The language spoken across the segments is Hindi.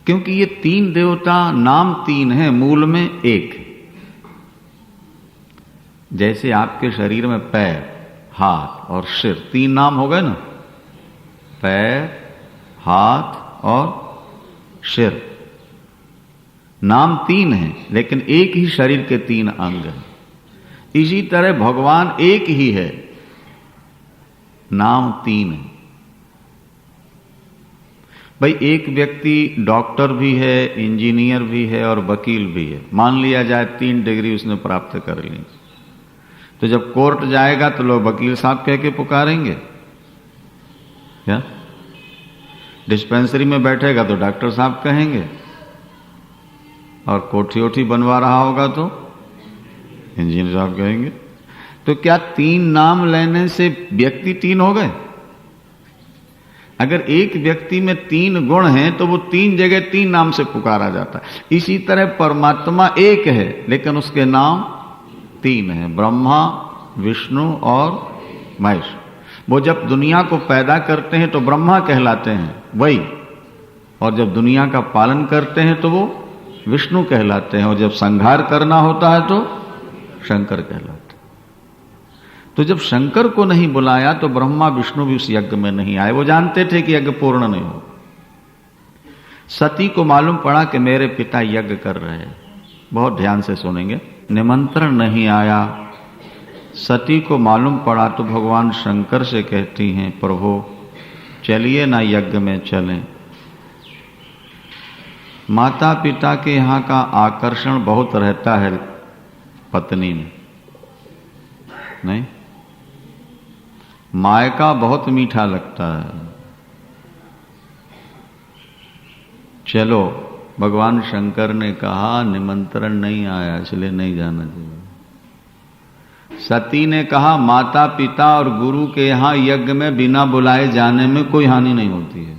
क्योंकि ये तीन देवता नाम तीन है, मूल में एक। जैसे आपके शरीर में पैर, हाथ और सिर, तीन नाम हो गए ना, पैर, हाथ और सिर, नाम तीन है लेकिन एक ही शरीर के तीन अंग हैं। इसी तरह भगवान एक ही है, नाम तीन है। भाई एक व्यक्ति डॉक्टर भी है, इंजीनियर भी है और वकील भी है, मान लिया जाए 3 डिग्री उसने प्राप्त कर ली, तो जब कोर्ट जाएगा तो लोग वकील साहब कह के पुकारेंगे क्या? डिस्पेंसरी में बैठेगा तो डॉक्टर साहब कहेंगे, और कोठी ओठी बनवा रहा होगा तो इंजीनियर साहब कहेंगे। तो क्या 3 नाम लेने से व्यक्ति 3 हो गए? अगर एक व्यक्ति में 3 गुण हैं तो वो 3 जगह 3 नाम से पुकारा जाता है। इसी तरह परमात्मा एक है लेकिन उसके नाम 3 हैं, ब्रह्मा, विष्णु और महेश। वो जब दुनिया को पैदा करते हैं तो ब्रह्मा कहलाते हैं वही, और जब दुनिया का पालन करते हैं तो वो विष्णु कहलाते हैं, और जब संहार करना होता है तो शंकर कहलाते हैं। तो जब शंकर को नहीं बुलाया तो ब्रह्मा विष्णु भी उस यज्ञ में नहीं आए, वो जानते थे कि यज्ञ पूर्ण नहीं हो। सती को मालूम पड़ा कि मेरे पिता यज्ञ कर रहे हैं, बहुत ध्यान से सुनेंगे, निमंत्रण नहीं आया। सती को मालूम पड़ा तो भगवान शंकर से कहती हैं, प्रभु चलिए ना यज्ञ में चलें। माता पिता के यहाँ का आकर्षण बहुत रहता है पत्नी में, नहीं? मायका बहुत मीठा लगता है। चलो, भगवान शंकर ने कहा निमंत्रण नहीं आया इसलिए नहीं जाना चाहिए। सती ने कहा माता पिता और गुरु के यहाँ यज्ञ में बिना बुलाए जाने में कोई हानि नहीं होती है,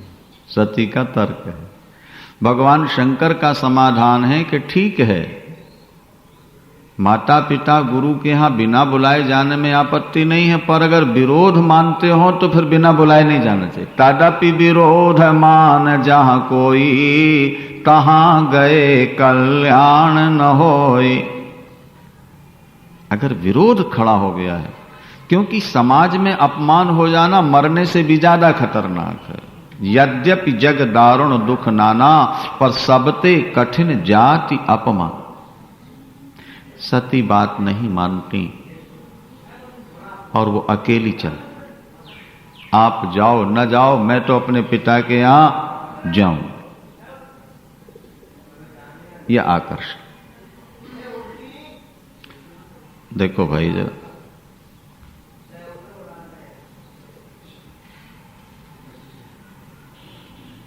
सती का तर्क है। भगवान शंकर का समाधान है कि ठीक है, माता पिता गुरु के यहाँ बिना बुलाए जाने में आपत्ति नहीं है, पर अगर विरोध मानते हो तो फिर बिना बुलाए नहीं जाना चाहिए। तदपि विरोध मान जहाँ कोई, कहाँ गए कल्याण न होई। अगर विरोध खड़ा हो गया है, क्योंकि समाज में अपमान हो जाना मरने से भी ज्यादा खतरनाक है। यद्यपि जग दारुण दुख नाना, पर सबते कठिन जाति अपमान। सती बात नहीं मानती और वो अकेली चल, आप जाओ न जाओ मैं तो अपने पिता के यहां जाऊं। यह आकर्षण देखो भाई जरा,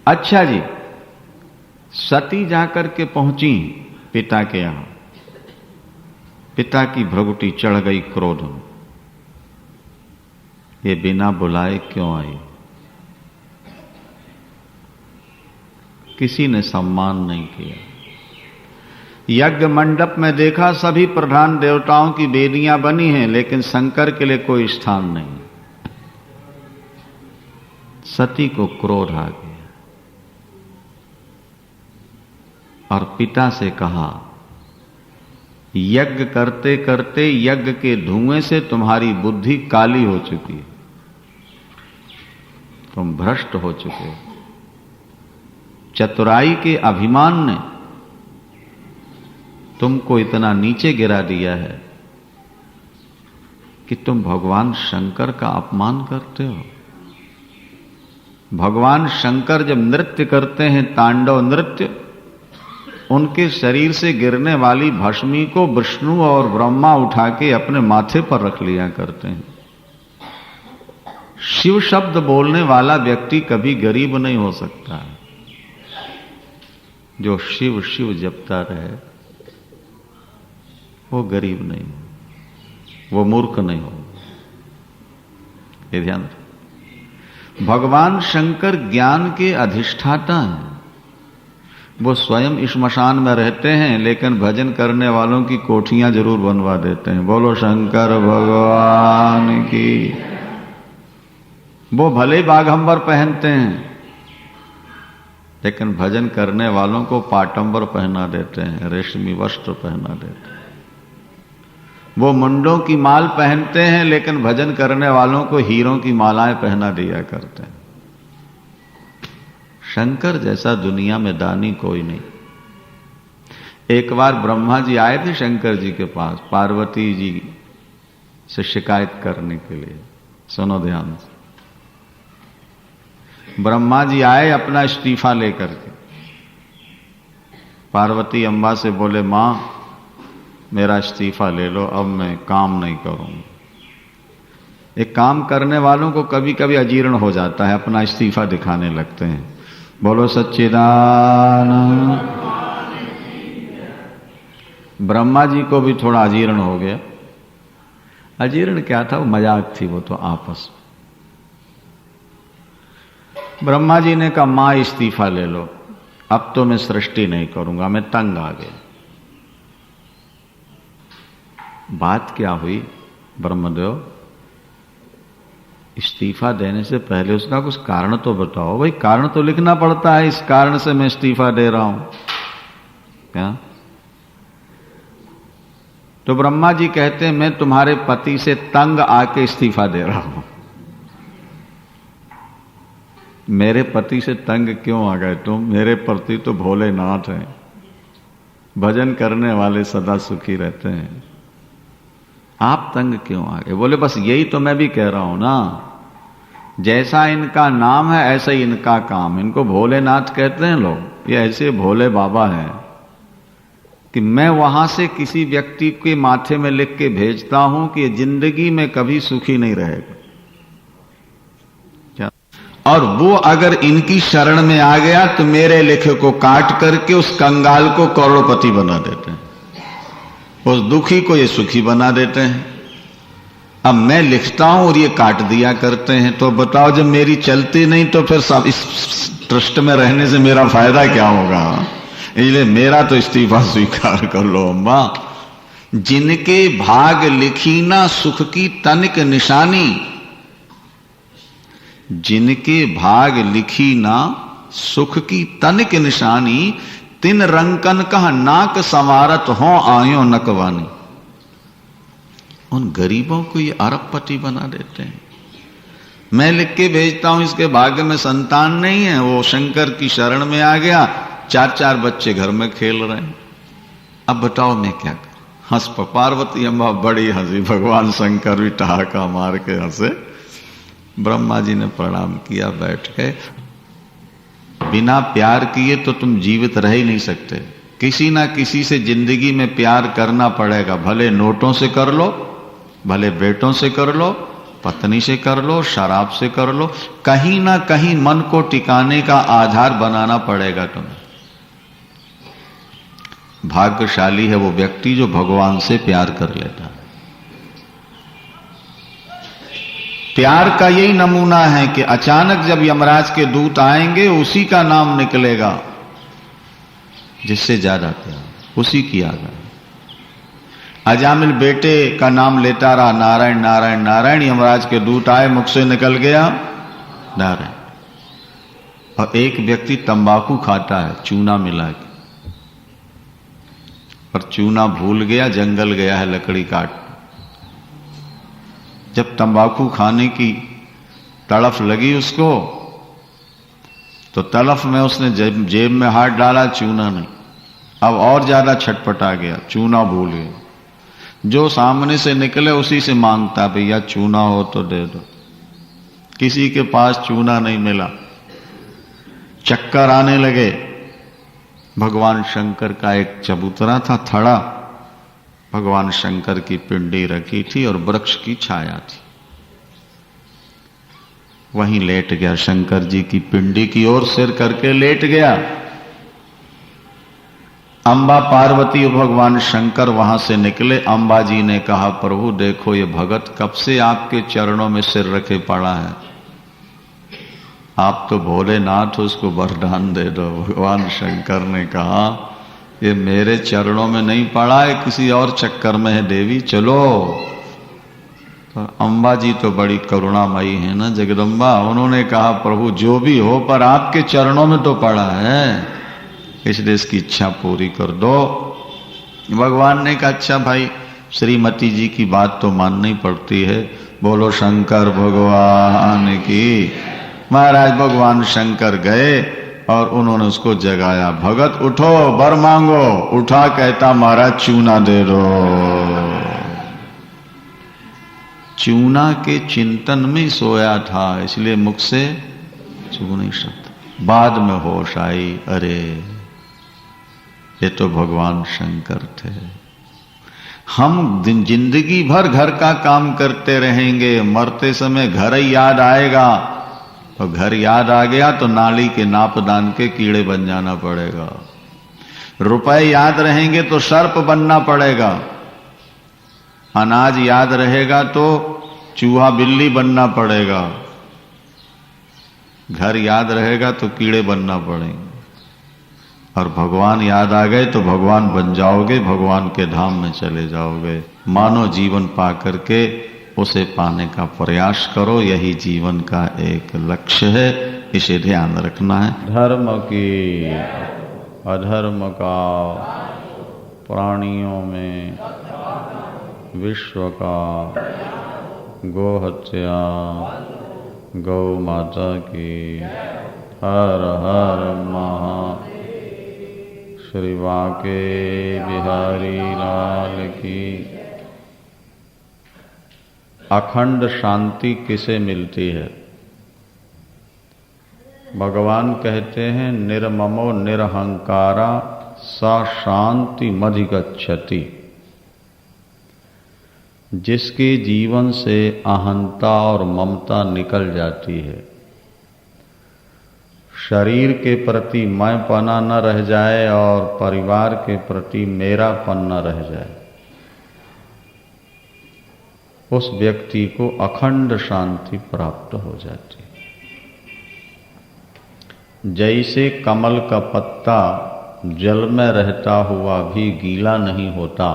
अच्छा जी, सती जाकर के पहुंची पिता के यहां, पिता की भ्रगुटी चढ़ गई क्रोध में, ये बिना बुलाए क्यों आई? किसी ने सम्मान नहीं किया। यज्ञ मंडप में देखा सभी प्रधान देवताओं की वेदियां बनी हैं लेकिन शंकर के लिए कोई स्थान नहीं। सती को क्रोध आ गया और पिता से कहा, यज्ञ करते करते यज्ञ के धुएं से तुम्हारी बुद्धि काली हो चुकी है, तुम भ्रष्ट हो चुके हो। चतुराई के अभिमान ने तुमको इतना नीचे गिरा दिया है कि तुम भगवान शंकर का अपमान करते हो। भगवान शंकर जब नृत्य करते हैं, तांडव नृत्य, उनके शरीर से गिरने वाली भस्मी को विष्णु और ब्रह्मा उठा के अपने माथे पर रख लिया करते हैं। शिव शब्द बोलने वाला व्यक्ति कभी गरीब नहीं हो सकता। जो शिव शिव जपता रहे वो गरीब नहीं, वो मूर्ख नहीं हो। ये ध्यान रखें। भगवान शंकर ज्ञान के अधिष्ठाता हैं। वो स्वयं श्मशान में रहते हैं लेकिन भजन करने वालों की कोठियां जरूर बनवा देते हैं। बोलो शंकर भगवान की। वो भले बाघंबर पहनते हैं लेकिन भजन करने वालों को पाटंबर पहना देते हैं, रेशमी वस्त्र पहना देते हैं। वो मुंडों की माल पहनते हैं, लेकिन भजन करने वालों को हीरों की मालाएं पहना दिया करते हैं। शंकर जैसा दुनिया में दानी कोई नहीं। एक बार ब्रह्मा जी आए थे शंकर जी के पास पार्वती जी से शिकायत करने के लिए। सुनो ध्यान से। ब्रह्मा जी आए अपना इस्तीफा लेकर के। पार्वती अम्बा से बोले, मां मेरा इस्तीफा ले लो, अब मैं काम नहीं करूंगा। एक काम करने वालों को कभी कभी अजीर्ण हो जाता है, अपना इस्तीफा दिखाने लगते हैं। बोलो सच्चिदानंद। ब्रह्मा जी को भी थोड़ा अजीर्ण हो गया। अजीर्ण क्या था, वो मजाक थी वो तो आपस में। ब्रह्मा जी ने कहा, मां इस्तीफा ले लो, अब तो मैं सृष्टि नहीं करूंगा, मैं तंग आ गया। बात क्या हुई, ब्रह्मदेव इस्तीफा देने से पहले उसका कुछ कारण तो बताओ। भाई कारण तो लिखना पड़ता है, इस कारण से मैं इस्तीफा दे रहा हूं क्या? तो ब्रह्मा जी कहते हैं, मैं तुम्हारे पति से तंग आके इस्तीफा दे रहा हूं। मेरे पति से तंग क्यों आ गए तुम? मेरे पति तो भोलेनाथ हैं, भजन करने वाले सदा सुखी रहते हैं, आप तंग क्यों आ गए? बोले बस यही तो मैं भी कह रहा हूं ना, जैसा इनका नाम है ऐसा ही इनका काम। इनको भोलेनाथ कहते हैं लोग, ये ऐसे भोले बाबा हैं कि मैं वहां से किसी व्यक्ति के माथे में लिख के भेजता हूं कि जिंदगी में कभी सुखी नहीं रहेगा, और वो अगर इनकी शरण में आ गया तो मेरे लिखे को काट करके उस कंगाल को करोड़पति बना देते हैं, उस दुखी को ये सुखी बना देते हैं। अब मैं लिखता हूं और ये काट दिया करते हैं, तो बताओ जब मेरी चलती नहीं तो फिर सब इस ट्रस्ट में रहने से मेरा फायदा क्या होगा? इसलिए मेरा तो इस्तीफा स्वीकार कर लो अम्मा। जिनके भाग लिखी ना सुख की तनिक निशानी, जिनके भाग लिखी ना सुख की तनिक निशानी, तिन रंकन कह नाक संवारत हो आयो नकवानी। उन गरीबों को ये अरबपति बना देते हैं। मैं लिख के भेजता हूं इसके भाग्य में संतान नहीं है, वो शंकर की शरण में आ गया, 4-4 बच्चे घर में खेल रहे हैं। अब बताओ मैं क्या करूं? हंस पार्वती अम्बा बड़ी हंसी, भगवान शंकर भी ठहाका मार के हंसे। ब्रह्मा जी ने प्रणाम किया, बैठ गए। बिना प्यार किए तो तुम जीवित रह ही नहीं सकते। किसी ना किसी से जिंदगी में प्यार करना पड़ेगा, भले नोटों से कर लो, भले बेटों से कर लो, पत्नी से कर लो, शराब से कर लो, कहीं ना कहीं मन को टिकाने का आधार बनाना पड़ेगा तुम्हें। भाग्यशाली है वो व्यक्ति जो भगवान से प्यार कर लेता है। प्यार का यही नमूना है कि अचानक जब यमराज के दूत आएंगे, उसी का नाम निकलेगा जिससे ज्यादा प्यार, उसी की याद है। अजामिल बेटे का नाम लेता रहा, नारायण नारायण नारायण। यमराज के दूत आए, मुख से निकल गया नारायण। और एक व्यक्ति तंबाकू खाता है चूना मिला के, पर चूना भूल गया, जंगल गया है लकड़ी काट। जब तंबाकू खाने की तड़फ लगी उसको, तो तड़फ में उसने जेब में हाथ डाला, चूना नहीं। अब और ज्यादा छटपटा गया, चूना भूल गया। जो सामने से निकले उसी से मांगता, भैया चूना हो तो दे दो। किसी के पास चूना नहीं मिला, चक्कर आने लगे। भगवान शंकर का एक चबूतरा था, थड़ा, भगवान शंकर की पिंडी रखी थी और वृक्ष की छाया थी। वहीं लेट गया, शंकर जी की पिंडी की ओर सिर करके लेट गया। अंबा पार्वती और भगवान शंकर वहां से निकले। अंबा जी ने कहा, प्रभु देखो ये भगत कब से आपके चरणों में सिर रखे पड़ा है, आप तो भोलेनाथ हो, उसको वरदान दे दो। भगवान शंकर ने कहा, ये मेरे चरणों में नहीं पड़ा है, किसी और चक्कर में है देवी, चलो। तो अम्बा जी तो बड़ी करुणामयी है ना, जगदम्बा। उन्होंने कहा प्रभु जो भी हो पर आपके चरणों में तो पड़ा है, इसलिए इसकी इच्छा पूरी कर दो। भगवान ने कहा अच्छा भाई, श्रीमती जी की बात तो माननी पड़ती है, बोलो शंकर भगवान की। महाराज भगवान शंकर गए और उन्होंने उसको जगाया, भगत उठो वर मांगो। उठा, कहता महाराज चूना दे दो। चूना के चिंतन में सोया था, इसलिए मुख से छू नहीं सकता। बाद में होश आई, अरे ये तो भगवान शंकर थे। हम जिंदगी भर घर का काम करते रहेंगे, मरते समय घर ही याद आएगा, और घर याद आ गया तो नाली के नापदान के कीड़े बन जाना पड़ेगा। रुपए याद रहेंगे तो सर्प बनना पड़ेगा। अनाज याद रहेगा तो चूहा बिल्ली बनना पड़ेगा। घर याद रहेगा तो कीड़े बनना पड़ेंगे। और भगवान याद आ गए तो भगवान बन जाओगे, भगवान के धाम में चले जाओगे। मानव जीवन पा करके उसे पाने का प्रयास करो, यही जीवन का एक लक्ष्य है, इसे ध्यान रखना है। धर्म की अधर्म का, प्राणियों में विश्व का, गोहत्या, गौ माता की, हर हर महा। श्री बांके बिहारी लाल की। अखंड शांति किसे मिलती है? भगवान कहते हैं निर्ममो निरहंकारा सा शांति मधिगच्छति। जिसके जीवन से अहंता और ममता निकल जाती है, शरीर के प्रति मैंपना न रह जाए और परिवार के प्रति मेरापन न रह जाए, उस व्यक्ति को अखंड शांति प्राप्त हो जाती है। जैसे कमल का पत्ता जल में रहता हुआ भी गीला नहीं होता,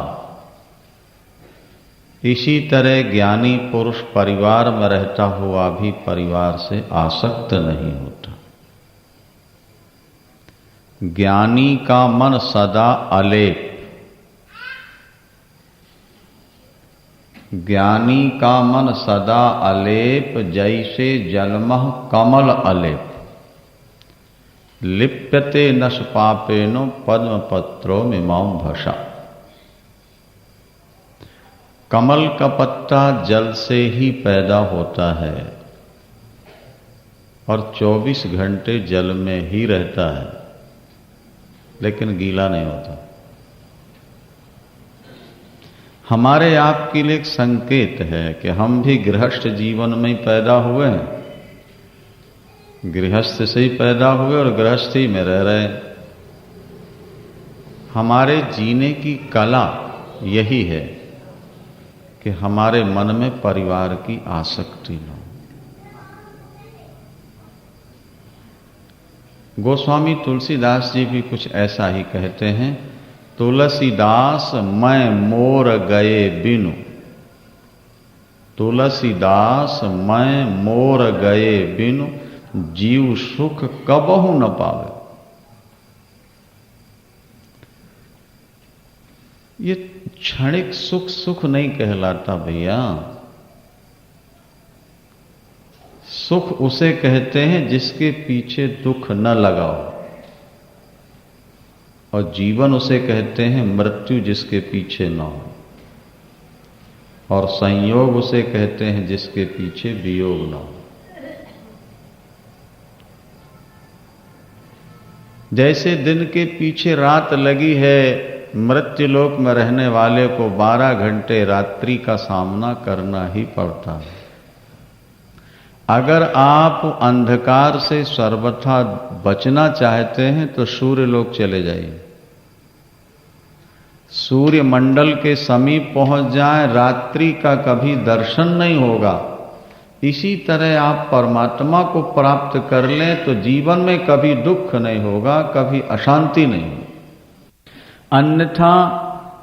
इसी तरह ज्ञानी पुरुष परिवार में रहता हुआ भी परिवार से आसक्त नहीं होता। ज्ञानी का मन सदा अलेप, ज्ञानी का मन सदा अलेप, जैसे जलमह कमल अलेप। लिप्यते नश पापेनो पद्म पत्रो मिमां भषा। कमल का पत्ता जल से ही पैदा होता है और 24 घंटे जल में ही रहता है, लेकिन गीला नहीं होता। हमारे आपके लिए एक संकेत है कि हम भी गृहस्थ जीवन में पैदा हुए हैं, गृहस्थ से ही पैदा हुए और गृहस्थी में रह रहे हैं। हमारे जीने की कला यही है कि हमारे मन में परिवार की आसक्ति न हो। गोस्वामी तुलसीदास जी भी कुछ ऐसा ही कहते हैं, तुलसीदास मैं मोर गए बिनु, तुलसीदास मैं मोर गए बिनु, जीव सुख कबहु न पावे। ये क्षणिक सुख सुख नहीं कहलाता भैया। सुख उसे कहते हैं जिसके पीछे दुख न लगाओ, और जीवन उसे कहते हैं मृत्यु जिसके पीछे न हो, और संयोग उसे कहते हैं जिसके पीछे वियोग न हो। जैसे दिन के पीछे रात लगी है, मृत्युलोक में रहने वाले को 12 घंटे रात्रि का सामना करना ही पड़ता है। अगर आप अंधकार से सर्वथा बचना चाहते हैं तो सूर्य लोक चले जाइए, सूर्य मंडल के समीप पहुंच जाए, रात्रि का कभी दर्शन नहीं होगा। इसी तरह आप परमात्मा को प्राप्त कर लें तो जीवन में कभी दुख नहीं होगा, कभी अशांति नहीं होगी। अन्यथा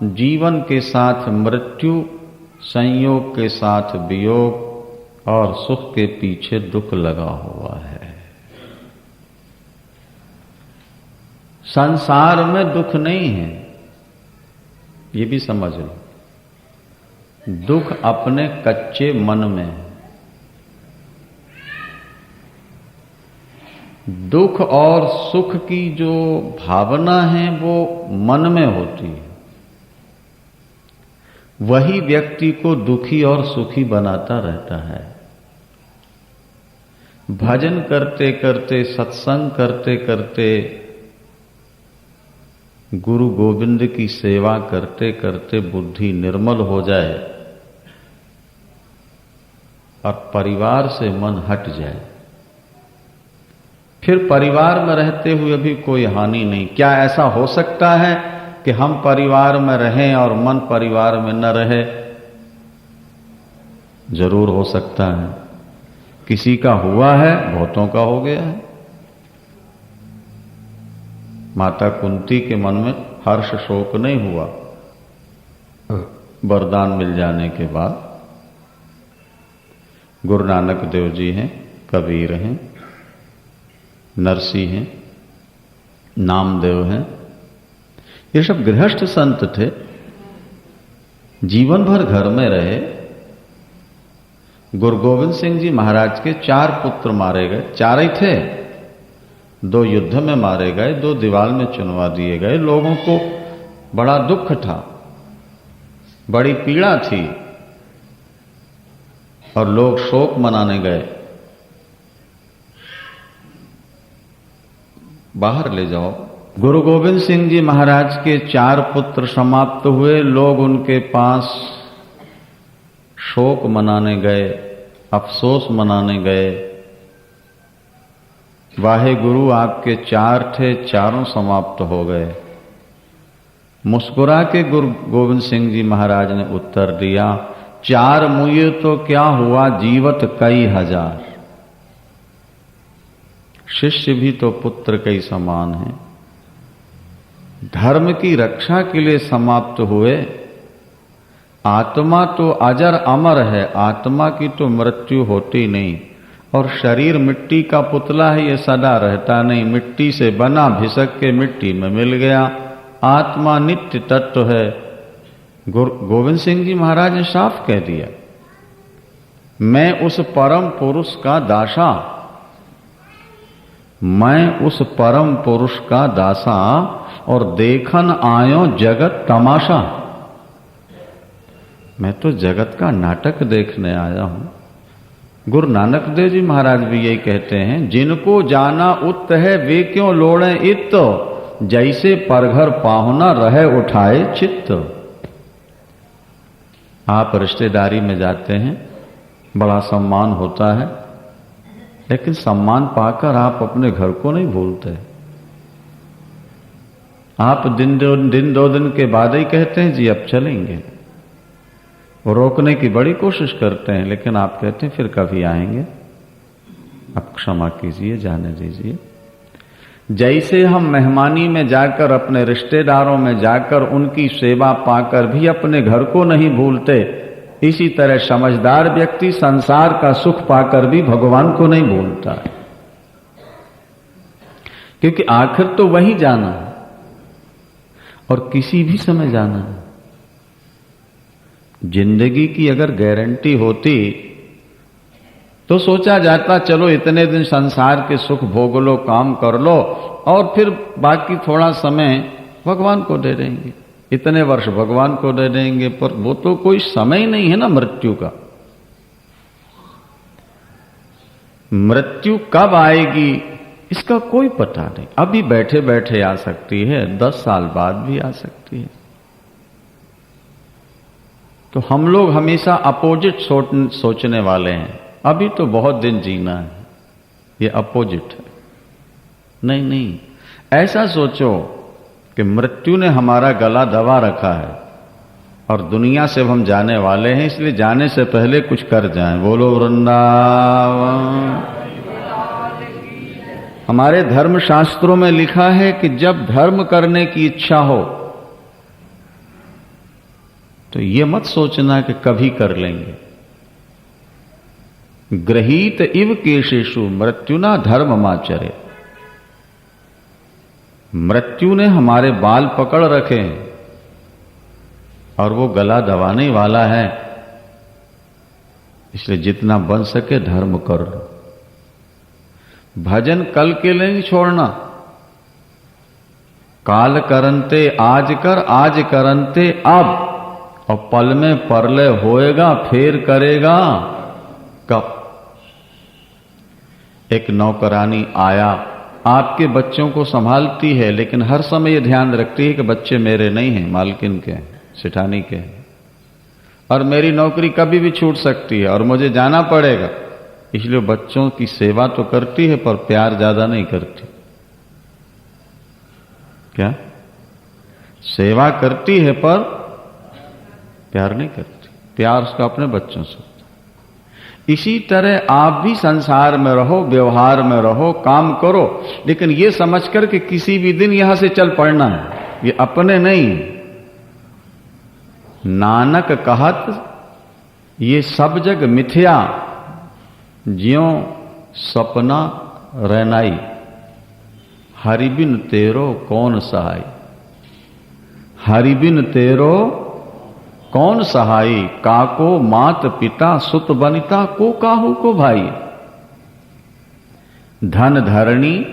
जीवन के साथ मृत्यु संयोग के साथ वियोग और सुख के पीछे दुख लगा हुआ है। संसार में दुख नहीं है, ये भी समझ लो। दुख अपने कच्चे मन में है। दुख और सुख की जो भावना है वो मन में होती है। वही व्यक्ति को दुखी और सुखी बनाता रहता है। भजन करते करते, सत्संग करते करते, गुरु गोविंद की सेवा करते करते बुद्धि निर्मल हो जाए और परिवार से मन हट जाए, फिर परिवार में रहते हुए भी कोई हानि नहीं। क्या ऐसा हो सकता है कि हम परिवार में रहें और मन परिवार में न रहे? जरूर हो सकता है। किसी का हुआ है, बहुतों का हो गया है। माता कुंती के मन में हर्ष शोक नहीं हुआ वरदान मिल जाने के बाद। गुरु नानक देव जी हैं, कबीर हैं, नरसी हैं, नामदेव हैं, ये सब गृहस्थ संत थे। जीवन भर घर में रहे। गुरु गोविंद सिंह जी महाराज के 4 पुत्र मारे गए। 4 ही थे, 2 युद्ध में मारे गए, 2 दीवार में चुनवा दिए गए। लोगों को बड़ा दुख था, बड़ी पीड़ा थी और लोग शोक मनाने गए। बाहर ले जाओ। गुरु गोविंद सिंह जी महाराज के 4 पुत्र समाप्त हुए। लोग उनके पास शोक मनाने गए, अफसोस मनाने गए। वाहे गुरु, आपके 4 थे, 4 समाप्त हो गए। मुस्कुरा के गुरु गोविंद सिंह जी महाराज ने उत्तर दिया, 4 मुए तो क्या हुआ, जीवत कई हजार। शिष्य भी तो पुत्र के समान है। धर्म की रक्षा के लिए समाप्त हुए। आत्मा तो अजर अमर है, आत्मा की तो मृत्यु होती नहीं। और शरीर मिट्टी का पुतला है, ये सदा रहता नहीं। मिट्टी से बना, भिसक के मिट्टी में मिल गया। आत्मा नित्य तत्व है। गुरु गोविंद सिंह जी महाराज ने साफ कह दिया, मैं उस परम पुरुष का दासा, मैं उस परम पुरुष का दासा और देखन आयो जगत तमाशा। मैं तो जगत का नाटक देखने आया हूं। गुरु नानक देव जी महाराज भी यही कहते हैं, जिनको जाना उत है वे क्यों लोड़े इत, जैसे परघर पाहुना रहे उठाए चित्त। आप रिश्तेदारी में जाते हैं, बड़ा सम्मान होता है, लेकिन सम्मान पाकर आप अपने घर को नहीं भूलते। आप दिन दो दिन के बाद ही कहते हैं जी अब चलेंगे। वो रोकने की बड़ी कोशिश करते हैं, लेकिन आप कहते हैं फिर कभी आएंगे, अब क्षमा कीजिए, जाने दीजिए। जैसे हम मेहमानी में जाकर, अपने रिश्तेदारों में जाकर उनकी सेवा पाकर भी अपने घर को नहीं भूलते, इसी तरह समझदार व्यक्ति संसार का सुख पाकर भी भगवान को नहीं भूलता, क्योंकि आखिर तो वही जाना है और किसी भी समय जाना है। जिंदगी की अगर गारंटी होती तो सोचा जाता चलो इतने दिन संसार के सुख भोग लो, काम कर लो और फिर बाकी थोड़ा समय भगवान को दे देंगे, इतने वर्ष भगवान को दे देंगे। पर वो तो कोई समय ही नहीं है ना मृत्यु का। मृत्यु कब आएगी इसका कोई पता नहीं। अभी बैठे बैठे आ सकती है, 10 साल बाद भी आ सकती है। तो हम लोग हमेशा अपोजिट सोचने वाले हैं। अभी तो बहुत दिन जीना है, ये अपोजिट है। नहीं नहीं, ऐसा सोचो कि मृत्यु ने हमारा गला दबा रखा है और दुनिया से हम जाने वाले हैं, इसलिए जाने से पहले कुछ कर जाएं। बोलो वृंदावन। हमारे धर्म शास्त्रों में लिखा है कि जब धर्म करने की इच्छा हो तो ये मत सोचना कि कभी कर लेंगे। गृहीत इव केशेषु मृत्युना धर्ममाचरे। मृत्यु ने हमारे बाल पकड़ रखे हैं और वो गला दबाने वाला है, इसलिए जितना बन सके धर्म कर लो। भजन कल के लिए नहीं छोड़ना। काल करनते आज कर, आज करनते अब, और पल में परलय होएगा, फिर करेगा कब। एक नौकरानी आया, आपके बच्चों को संभालती है, लेकिन हर समय यह ध्यान रखती है कि बच्चे मेरे नहीं हैं, मालकिन के हैं, सेठानी के हैं, और मेरी नौकरी कभी भी छूट सकती है और मुझे जाना पड़ेगा। इसलिए बच्चों की सेवा तो करती है पर प्यार ज्यादा नहीं करती। क्या? सेवा करती है पर प्यार नहीं करती। प्यार उसका अपने बच्चों से। इसी तरह आप भी संसार में रहो, व्यवहार में रहो, काम करो, लेकिन यह समझकर कि किसी भी दिन यहां से चल पड़ना है, ये अपने नहीं। नानक कहत ये सब जग मिथ्या, ज्यों सपना रहनाई, हरि बिन तेरो कौन सहाय। हरि बिन तेरो कौन सहाई, काको मात पिता सुत बनिता, को काहू को भाई। धन धरणी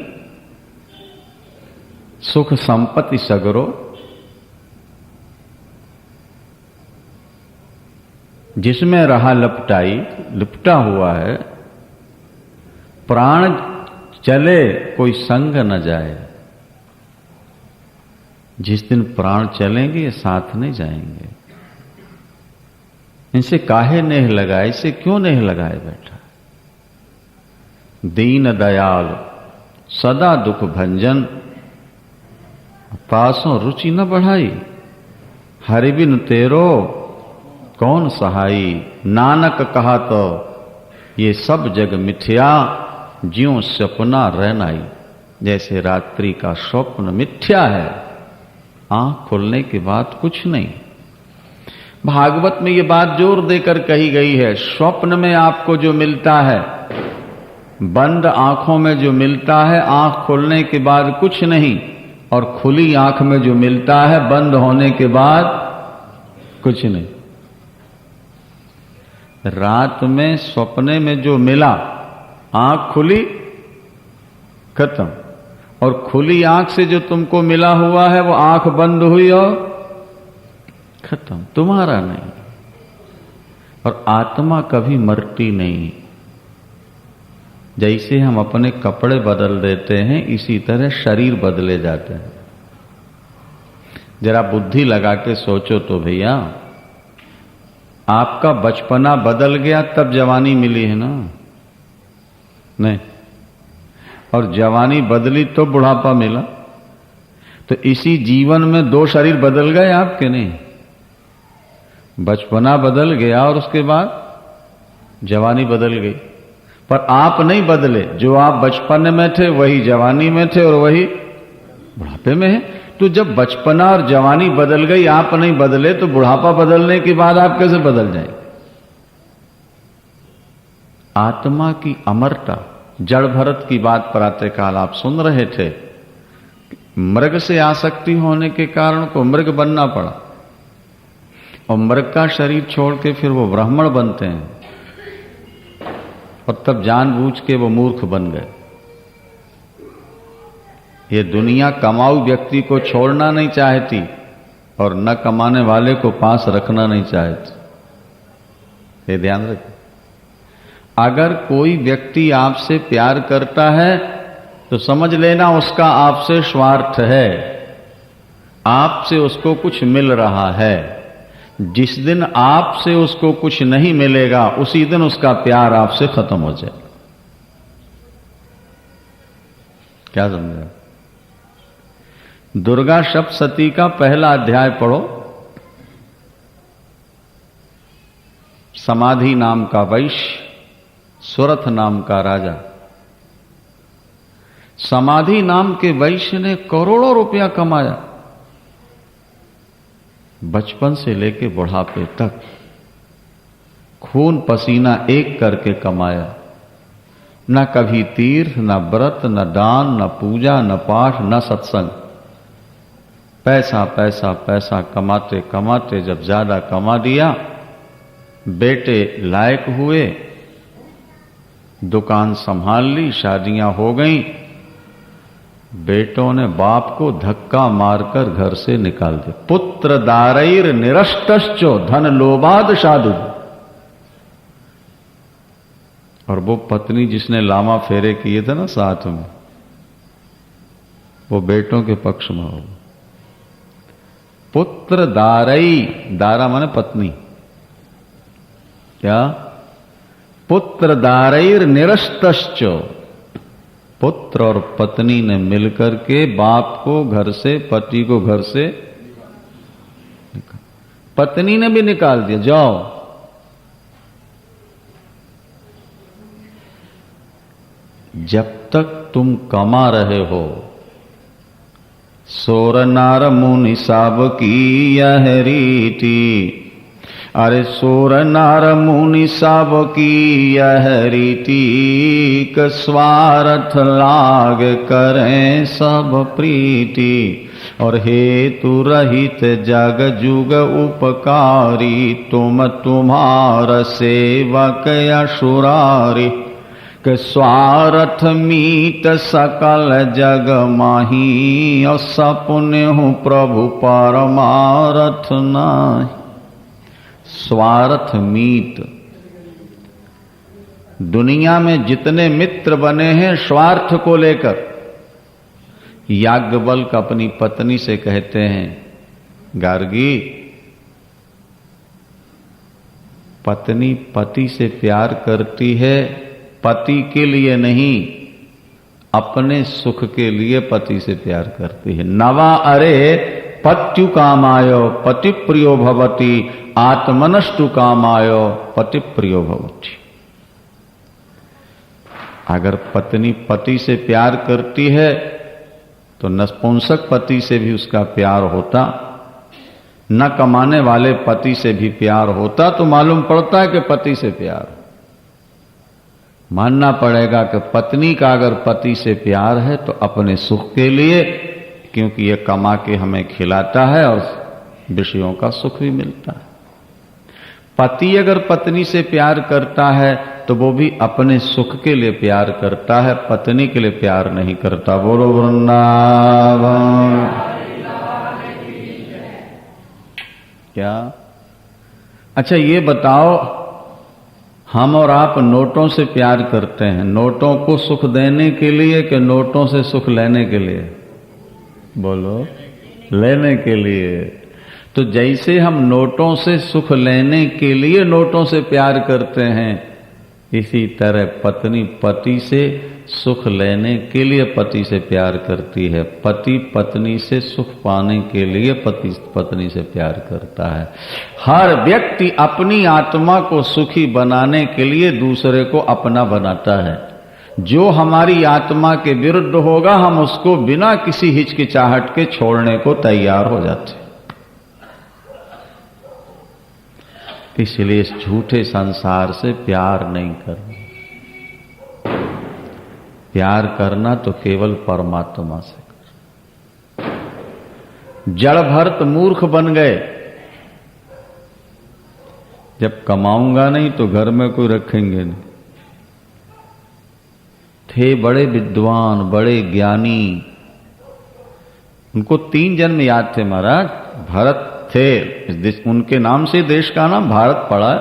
सुख संपत्ति सगरो, जिसमें रहा लपटाई, लिपटा हुआ है, प्राण चले कोई संग न जाए। जिस दिन प्राण चलेंगे साथ नहीं जाएंगे। इनसे काहे नेह लगाए, इसे क्यों नेह लगाए बैठा। दीन दयाल सदा दुख भंजन, पासों रुचि न बढ़ाई। हरि बिन तेरो कौन सहाई, नानक कहा तो ये सब जग मिथ्या, ज्यों सपना रहनाई। जैसे रात्रि का स्वप्न मिथ्या है, आंख खुलने के बाद कुछ नहीं। भागवत में ये बात जोर देकर कही गई है, स्वप्न में आपको जो मिलता है, बंद आंखों में जो मिलता है, आंख खुलने के बाद कुछ नहीं, और खुली आंख में जो मिलता है, बंद होने के बाद कुछ नहीं। रात में सपने में जो मिला, आंख खुली खत्म, और खुली आंख से जो तुमको मिला हुआ है वो आंख बंद हुई और खत्म, तुम्हारा नहीं। और आत्मा कभी मरती नहीं। जैसे हम अपने कपड़े बदल देते हैं, इसी तरह शरीर बदले जाते हैं। जरा बुद्धि लगा के सोचो तो भैया, आपका बचपना बदल गया तब जवानी मिली है ना? नहीं। और जवानी बदली तो बुढ़ापा मिला। तो इसी जीवन में दो शरीर बदल गए आपके? नहीं। बचपना बदल गया और उसके बाद जवानी बदल गई, पर आप नहीं बदले। जो आप बचपन में थे वही जवानी में थे और वही बुढ़ापे में है। तो जब बचपना और जवानी बदल गई, आप नहीं बदले, तो बुढ़ापा बदलने के बाद आप कैसे बदल जाए? आत्मा की अमरता। जड़ भरत की बात प्रातःकाल आप सुन रहे थे। मृग से आसक्ति होने के कारण को मृग बनना पड़ा, और मृग का शरीर छोड़ के फिर वो ब्राह्मण बनते हैं, और तब जानबूझ के वो मूर्ख बन गए। ये दुनिया कमाऊ व्यक्ति को छोड़ना नहीं चाहती और न कमाने वाले को पास रखना नहीं चाहती। ये ध्यान रखें। अगर कोई व्यक्ति आपसे प्यार करता है तो समझ लेना उसका आपसे स्वार्थ है, आपसे उसको कुछ मिल रहा है। जिस दिन आपसे उसको कुछ नहीं मिलेगा, उसी दिन उसका प्यार आपसे खत्म हो जाए। क्या समझे? दुर्गा सप्तशती का पहला अध्याय पढ़ो। समाधि नाम का वैश्य, सुरथ नाम का राजा। समाधि नाम के वैश्य ने करोड़ों रुपया कमाया, बचपन से लेके बुढ़ापे तक खून पसीना एक करके कमाया, न कभी तीर्थ, न व्रत, न दान, न पूजा, न पाठ, न सत्संग। पैसा पैसा पैसा कमाते कमाते जब ज्यादा कमा दिया, बेटे लायक हुए, दुकान संभाल ली, शादियां हो गईं, बेटों ने बाप को धक्का मारकर घर से निकाल दिया। पुत्र दारैर निरष्टश्चो धन लोभाद साधु। और वो पत्नी जिसने लामा फेरे किए थे ना साथ में, वो बेटों के पक्ष में हो। पुत्र दारई, दारा माने पत्नी, क्या? पुत्र दारैर निरस्तश्च, पुत्र और पत्नी ने मिलकर के बाप को घर से, पति को घर से निकाल, पत्नी ने भी निकाल दिया, जाओ। जब तक तुम कमा रहे हो, सोर नार मुनि साब की यह रीति, अरे सोर नार मुनि साब की यह रीति, क स्वार्थ लाग करें सब प्रीति, और हेतु रहित जग जुग उपकारी, तुम तुम्हार सेवक असुरारी, के स्वार्थ मीत सकल जग माही, और सपने हूँ प्रभु परमारथ नाही। स्वार्थ मीत, दुनिया में जितने मित्र बने हैं स्वार्थ को लेकर। याज्ञवल्क्य अपनी पत्नी से कहते हैं, गार्गी, पत्नी पति से प्यार करती है, पति के लिए नहीं, अपने सुख के लिए पति से प्यार करती है। नवा अरे पत्यु कामायो पति प्रियो भवति, आत्मनस्तु कामायो पति प्रियो भवति। अगर पत्नी पति से प्यार करती है तो नपुंसक पति से भी उसका प्यार होता, न कमाने वाले पति से भी प्यार होता, तो मालूम पड़ता है कि पति से प्यार। मानना पड़ेगा कि पत्नी का अगर पति से प्यार है तो अपने सुख के लिए, क्योंकि यह कमा के हमें खिलाता है और विषयों का सुख भी मिलता है। पति अगर पत्नी से प्यार करता है तो वो भी अपने सुख के लिए प्यार करता है, पत्नी के लिए प्यार नहीं करता। बोलो वृंदावन। क्या? अच्छा ये बताओ, हम और आप नोटों से प्यार करते हैं, नोटों को सुख देने के लिए कि नोटों से सुख लेने के लिए? बोलो, लेने के लिए। तो जैसे हम नोटों से सुख लेने के लिए नोटों से प्यार करते हैं, इसी तरह पत्नी पति से सुख लेने के लिए पति से प्यार करती है, पति पत्नी से सुख पाने के लिए पति पत्नी से प्यार करता है। हर व्यक्ति अपनी आत्मा को सुखी बनाने के लिए दूसरे को अपना बनाता है। जो हमारी आत्मा के विरुद्ध होगा, हम उसको बिना किसी हिचकिचाहट के छोड़ने को तैयार हो जाते। इसलिए इस झूठे संसार से प्यार नहीं करना। प्यार करना तो केवल परमात्मा से कर। जड़ भरत मूर्ख बन गए। जब कमाऊंगा नहीं तो घर में कोई रखेंगे नहीं। थे बड़े विद्वान, बड़े ज्ञानी, उनको 3 जन्म याद थे महाराज। भरत थे, उनके नाम से देश का नाम भारत पड़ा है,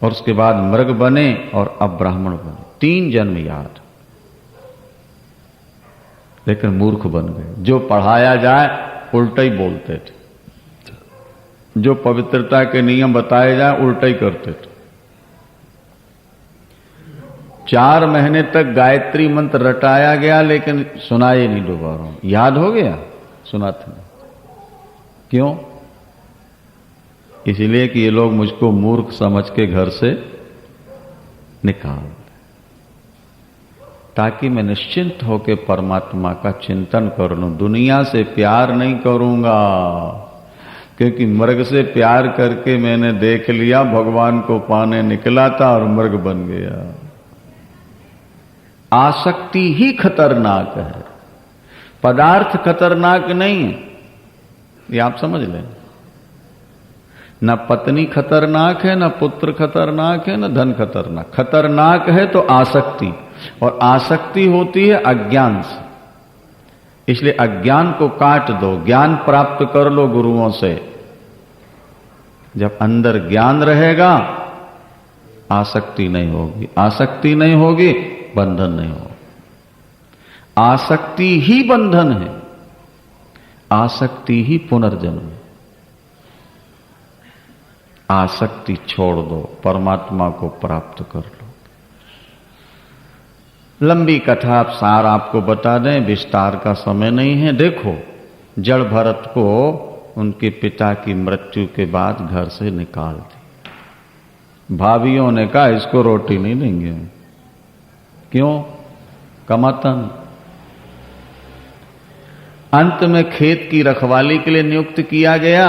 और उसके बाद मृग बने और अब ब्राह्मण बने। 3 जन्म याद, लेकिन मूर्ख बन गए। जो पढ़ाया जाए उल्टा ही बोलते थे, जो पवित्रता के नियम बताए जाए उल्टा ही करते थे। 4 महीने तक गायत्री मंत्र रटाया गया, लेकिन सुनाए नहीं दोबारा। याद हो गया, सुनाते नहीं। क्यों? इसलिए कि ये लोग मुझको मूर्ख समझ के घर से निकाल, ताकि मैं निश्चिंत होकर परमात्मा का चिंतन कर लूं। दुनिया से प्यार नहीं करूंगा। क्योंकि मृग से प्यार करके मैंने देख लिया, भगवान को पाने निकला था और मृग बन गया। आसक्ति ही खतरनाक है, पदार्थ खतरनाक नहीं है, ये आप समझ लें। न पत्नी खतरनाक है, न पुत्र खतरनाक है, न धन खतरनाक। खतरनाक है तो आसक्ति, और आसक्ति होती है अज्ञान से। इसलिए अज्ञान को काट दो, ज्ञान प्राप्त कर लो गुरुओं से। जब अंदर ज्ञान रहेगा आसक्ति नहीं होगी, आसक्ति नहीं होगी बंधन नहीं होगा। आसक्ति ही बंधन है, आसक्ति ही पुनर्जन्म है। आसक्ति छोड़ दो, परमात्मा को प्राप्त कर लो। लंबी कथा सार आपको बता दें, विस्तार का समय नहीं है। देखो, जड़ भरत को उनके पिता की मृत्यु के बाद घर से निकाल दी। भाभियों ने कहा इसको रोटी नहीं देंगे। क्यों? कमाता नहीं। अंत में खेत की रखवाली के लिए नियुक्त किया गया।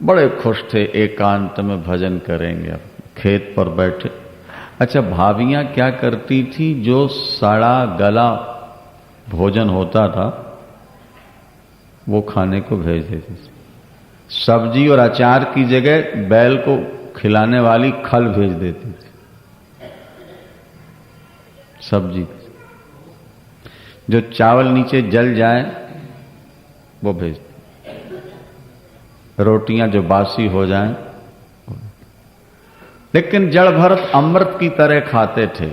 बड़े खुश थे, एकांत में भजन करेंगे, खेत पर बैठे। अच्छा, भाभियां क्या करती थी? जो सड़ा गला भोजन होता था वो खाने को भेज देती थी। सब्जी और अचार की जगह बैल को खिलाने वाली खल भेज देती थी। सब्जी, जो चावल नीचे जल जाए वो भेज, रोटियां जो बासी हो जाएं। लेकिन जड़ भरत अमृत की तरह खाते थे।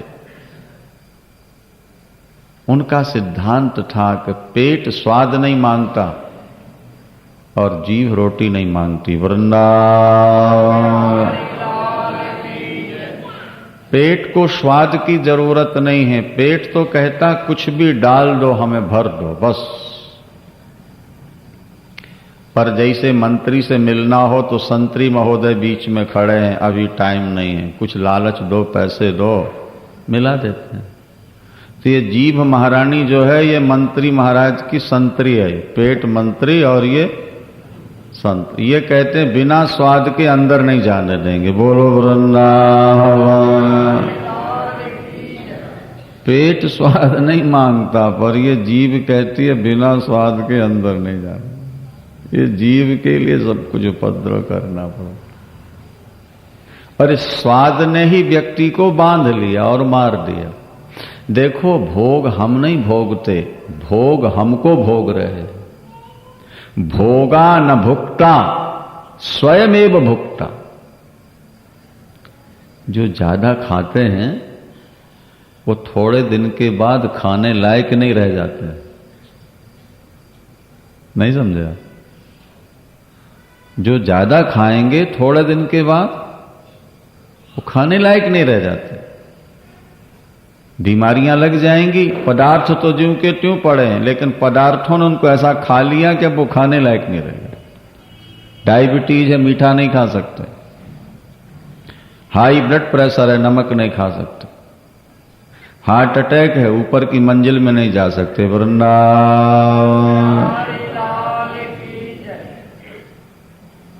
उनका सिद्धांत था कि पेट स्वाद नहीं मांगता और जीभ रोटी नहीं मांगती। वृंदावन। पेट को स्वाद की जरूरत नहीं है, पेट तो कहता कुछ भी डाल दो, हमें भर दो, बस। पर जैसे मंत्री से मिलना हो तो संतरी महोदय बीच में खड़े हैं, अभी टाइम नहीं है, कुछ लालच दो, पैसे दो, मिला देते हैं। तो ये जीभ महारानी जो है ये मंत्री महाराज की संतरी है, पेट मंत्री और ये संत। ये कहते हैं बिना स्वाद के अंदर नहीं जाने देंगे। बोलो वृंदावन। पेट स्वाद नहीं मांगता, पर ये जीभ कहती है बिना स्वाद के अंदर नहीं जाने। ये जीव के लिए सब कुछ उपद्रव करना पड़ा। और इस स्वाद ने ही व्यक्ति को बांध लिया और मार दिया। देखो, भोग हम नहीं भोगते, भोग हमको भोग रहे। भोगा न भुक्ता स्वयमेव भुक्ता। जो ज्यादा खाते हैं वो थोड़े दिन के बाद खाने लायक नहीं रह जाते हैं। नहीं समझे? जो ज्यादा खाएंगे थोड़े दिन के बाद वो खाने लायक नहीं रह जाते, बीमारियां लग जाएंगी। पदार्थ तो ज्यों के त्यों पड़े हैं, लेकिन पदार्थों ने उनको ऐसा खा लिया कि अब वो खाने लायक नहीं रहेगा। डायबिटीज है, मीठा नहीं खा सकते। हाई ब्लड प्रेशर है, नमक नहीं खा सकते। हार्ट अटैक है, ऊपर की मंजिल में नहीं जा सकते। वृंदावन।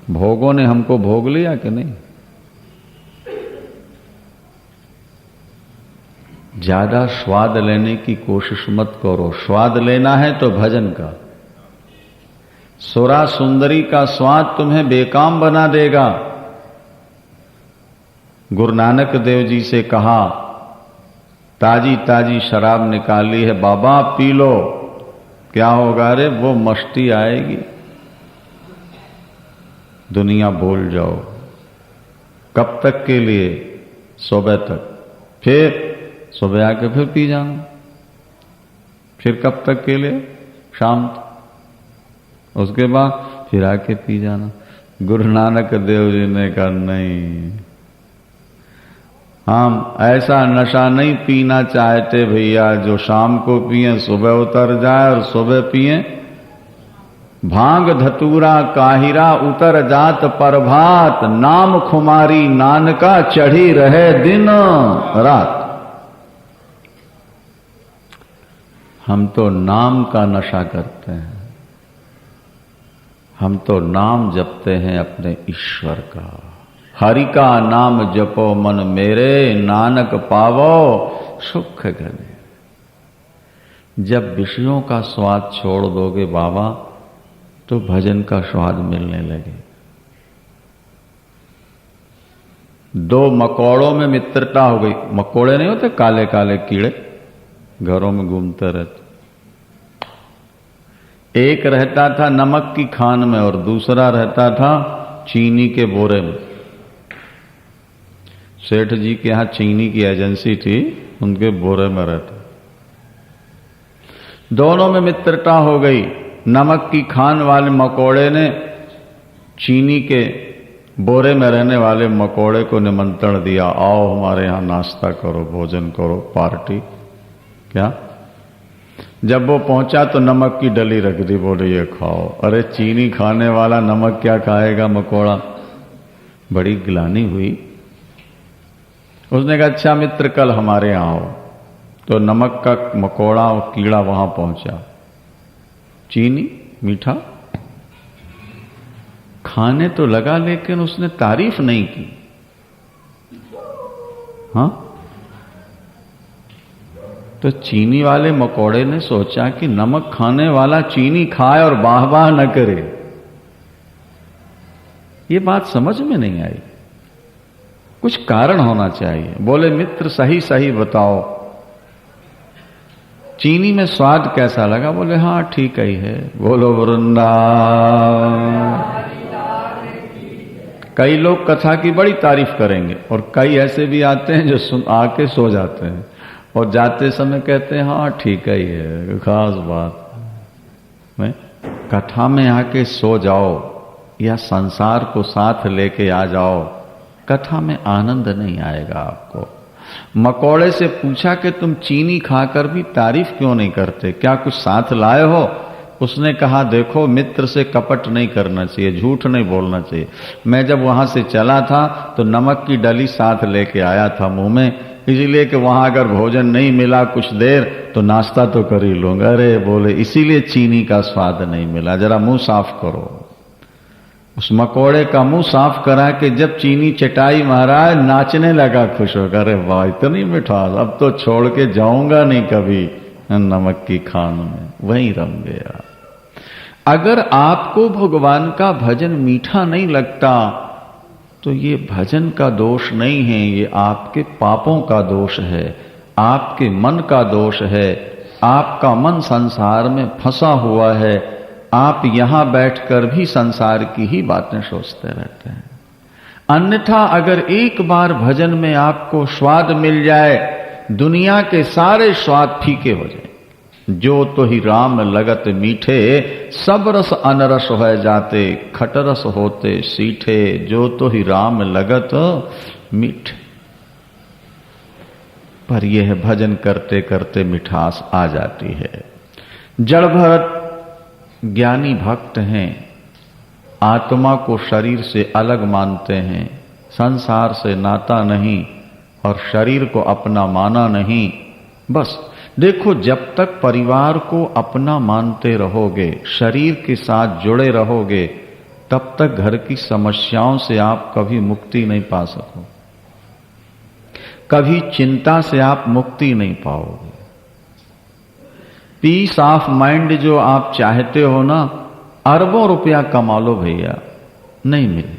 भोगों ने हमको भोग लिया कि नहीं? ज्यादा स्वाद लेने की कोशिश मत करो। स्वाद लेना है तो भजन का। सुरा सुंदरी का स्वाद तुम्हें बेकाम बना देगा। गुरु नानक देव जी से कहा, ताजी ताजी शराब निकाली है बाबा, पी लो। क्या होगा रे? वो मस्ती आएगी, दुनिया भूल जाओ। कब तक के लिए? सुबह तक। फिर सुबह आके फिर पी जाना। फिर कब तक के लिए? शाम तक। उसके बाद फिर आके पी जाना। गुरु नानक देव जी ने कहा नहीं, हम ऐसा नशा नहीं पीना चाहते भैया जो शाम को पिए सुबह उतर जाए, और सुबह पिए भांग धतूरा काहिरा उतर जात प्रभात, नाम खुमारी नानका चढ़ी रहे दिन रात। हम तो नाम का नशा करते हैं, हम तो नाम जपते हैं अपने ईश्वर का। हरि का नाम जपो मन मेरे, नानक पावो सुख घने। जब विषयों का स्वाद छोड़ दोगे बाबा तो भजन का स्वाद मिलने लगे। दो मकोड़ों में मित्रता हो गई। मकोड़े नहीं होते काले काले कीड़े, घरों में घूमते रहते। एक रहता था नमक की खान में और दूसरा रहता था चीनी के बोरे में। सेठ जी के यहां चीनी की एजेंसी थी, उनके बोरे में रहते। दोनों में मित्रता हो गई। नमक की खान वाले मकोड़े ने चीनी के बोरे में रहने वाले मकोड़े को निमंत्रण दिया, आओ हमारे यहां नाश्ता करो, भोजन करो, पार्टी। क्या? जब वो पहुंचा तो नमक की डली रख दी, बोले ये खाओ। अरे चीनी खाने वाला नमक क्या खाएगा मकोड़ा? बड़ी गिलानी हुई। उसने कहा अच्छा मित्र कल हमारे यहां आओ। तो नमक का मकोड़ा और कीड़ा वहां पहुंचा। चीनी मीठा खाने तो लगा लेकिन उसने तारीफ नहीं की। हाँ, तो चीनी वाले मकोड़े ने सोचा कि नमक खाने वाला चीनी खाए और वाह वाह न करे। ये बात समझ में नहीं आई। कुछ कारण होना चाहिए। बोले मित्र सही सही बताओ, चीनी में स्वाद कैसा लगा? बोले हाँ ठीक ही है। बोलो वृंदावन। कई लोग कथा की बड़ी तारीफ करेंगे और कई ऐसे भी आते हैं जो आके सो जाते हैं और जाते समय कहते हैं हाँ ठीक ही है, खास बात में। कथा में आके सो जाओ या संसार को साथ लेके आ जाओ, कथा में आनंद नहीं आएगा आपको। मकोड़े से पूछा कि तुम चीनी खाकर भी तारीफ क्यों नहीं करते, क्या कुछ साथ लाए हो? उसने कहा देखो मित्र से कपट नहीं करना चाहिए, झूठ नहीं बोलना चाहिए। मैं जब वहां से चला था तो नमक की डली साथ लेके आया था मुंह में, इसीलिए कि वहां अगर भोजन नहीं मिला कुछ देर तो नाश्ता तो कर ही लूंगा। अरे बोले इसीलिए चीनी का स्वाद नहीं मिला, जरा मुंह साफ करो। उस मकोड़े का मुंह साफ करा कि जब चीनी चटाई महाराज नाचने लगा खुश होकर, अरे वाह इतनी मिठास, अब तो छोड़ के जाऊंगा नहीं कभी नमक की खान में, वहीं रम गया। अगर आपको भगवान का भजन मीठा नहीं लगता तो ये भजन का दोष नहीं है, ये आपके पापों का दोष है, आपके मन का दोष है। आपका मन संसार में फंसा हुआ है। आप यहां बैठकर भी संसार की ही बातें सोचते रहते हैं। अन्यथा अगर एक बार भजन में आपको स्वाद मिल जाए, दुनिया के सारे स्वाद फीके हो जाए। जो तो ही राम लगत मीठे, सब रस अनरस हो जाते, खटरस होते सीठे। जो तो ही राम लगत मीठे। पर यह भजन करते करते मिठास आ जाती है। जड़ भरत ज्ञानी भक्त हैं, आत्मा को शरीर से अलग मानते हैं, संसार से नाता नहीं और शरीर को अपना माना नहीं। बस देखो जब तक परिवार को अपना मानते रहोगे, शरीर के साथ जुड़े रहोगे, तब तक घर की समस्याओं से आप कभी मुक्ति नहीं पा सको, कभी चिंता से आप मुक्ति नहीं पाओगे। पीस ऑफ माइंड जो आप चाहते हो ना, अरबों रुपया कमा लो भैया, नहीं मिले।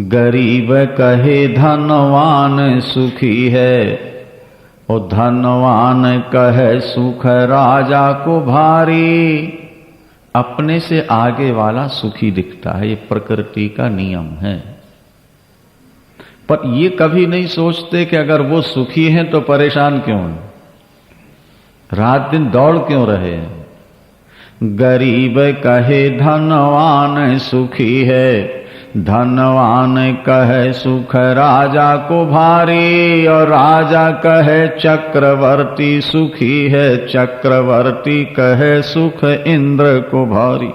गरीब कहे धनवान सुखी है, और धनवान कहे सुख राजा को भारी। अपने से आगे वाला सुखी दिखता है, ये प्रकृति का नियम है। पर ये कभी नहीं सोचते कि अगर वो सुखी हैं तो परेशान क्यों हैं, रात दिन दौड़ क्यों रहे हैं। गरीब कहे धनवान सुखी है, धनवान कहे सुख राजा को भारी। और राजा कहे चक्रवर्ती सुखी है, चक्रवर्ती कहे सुख इंद्र को भारी।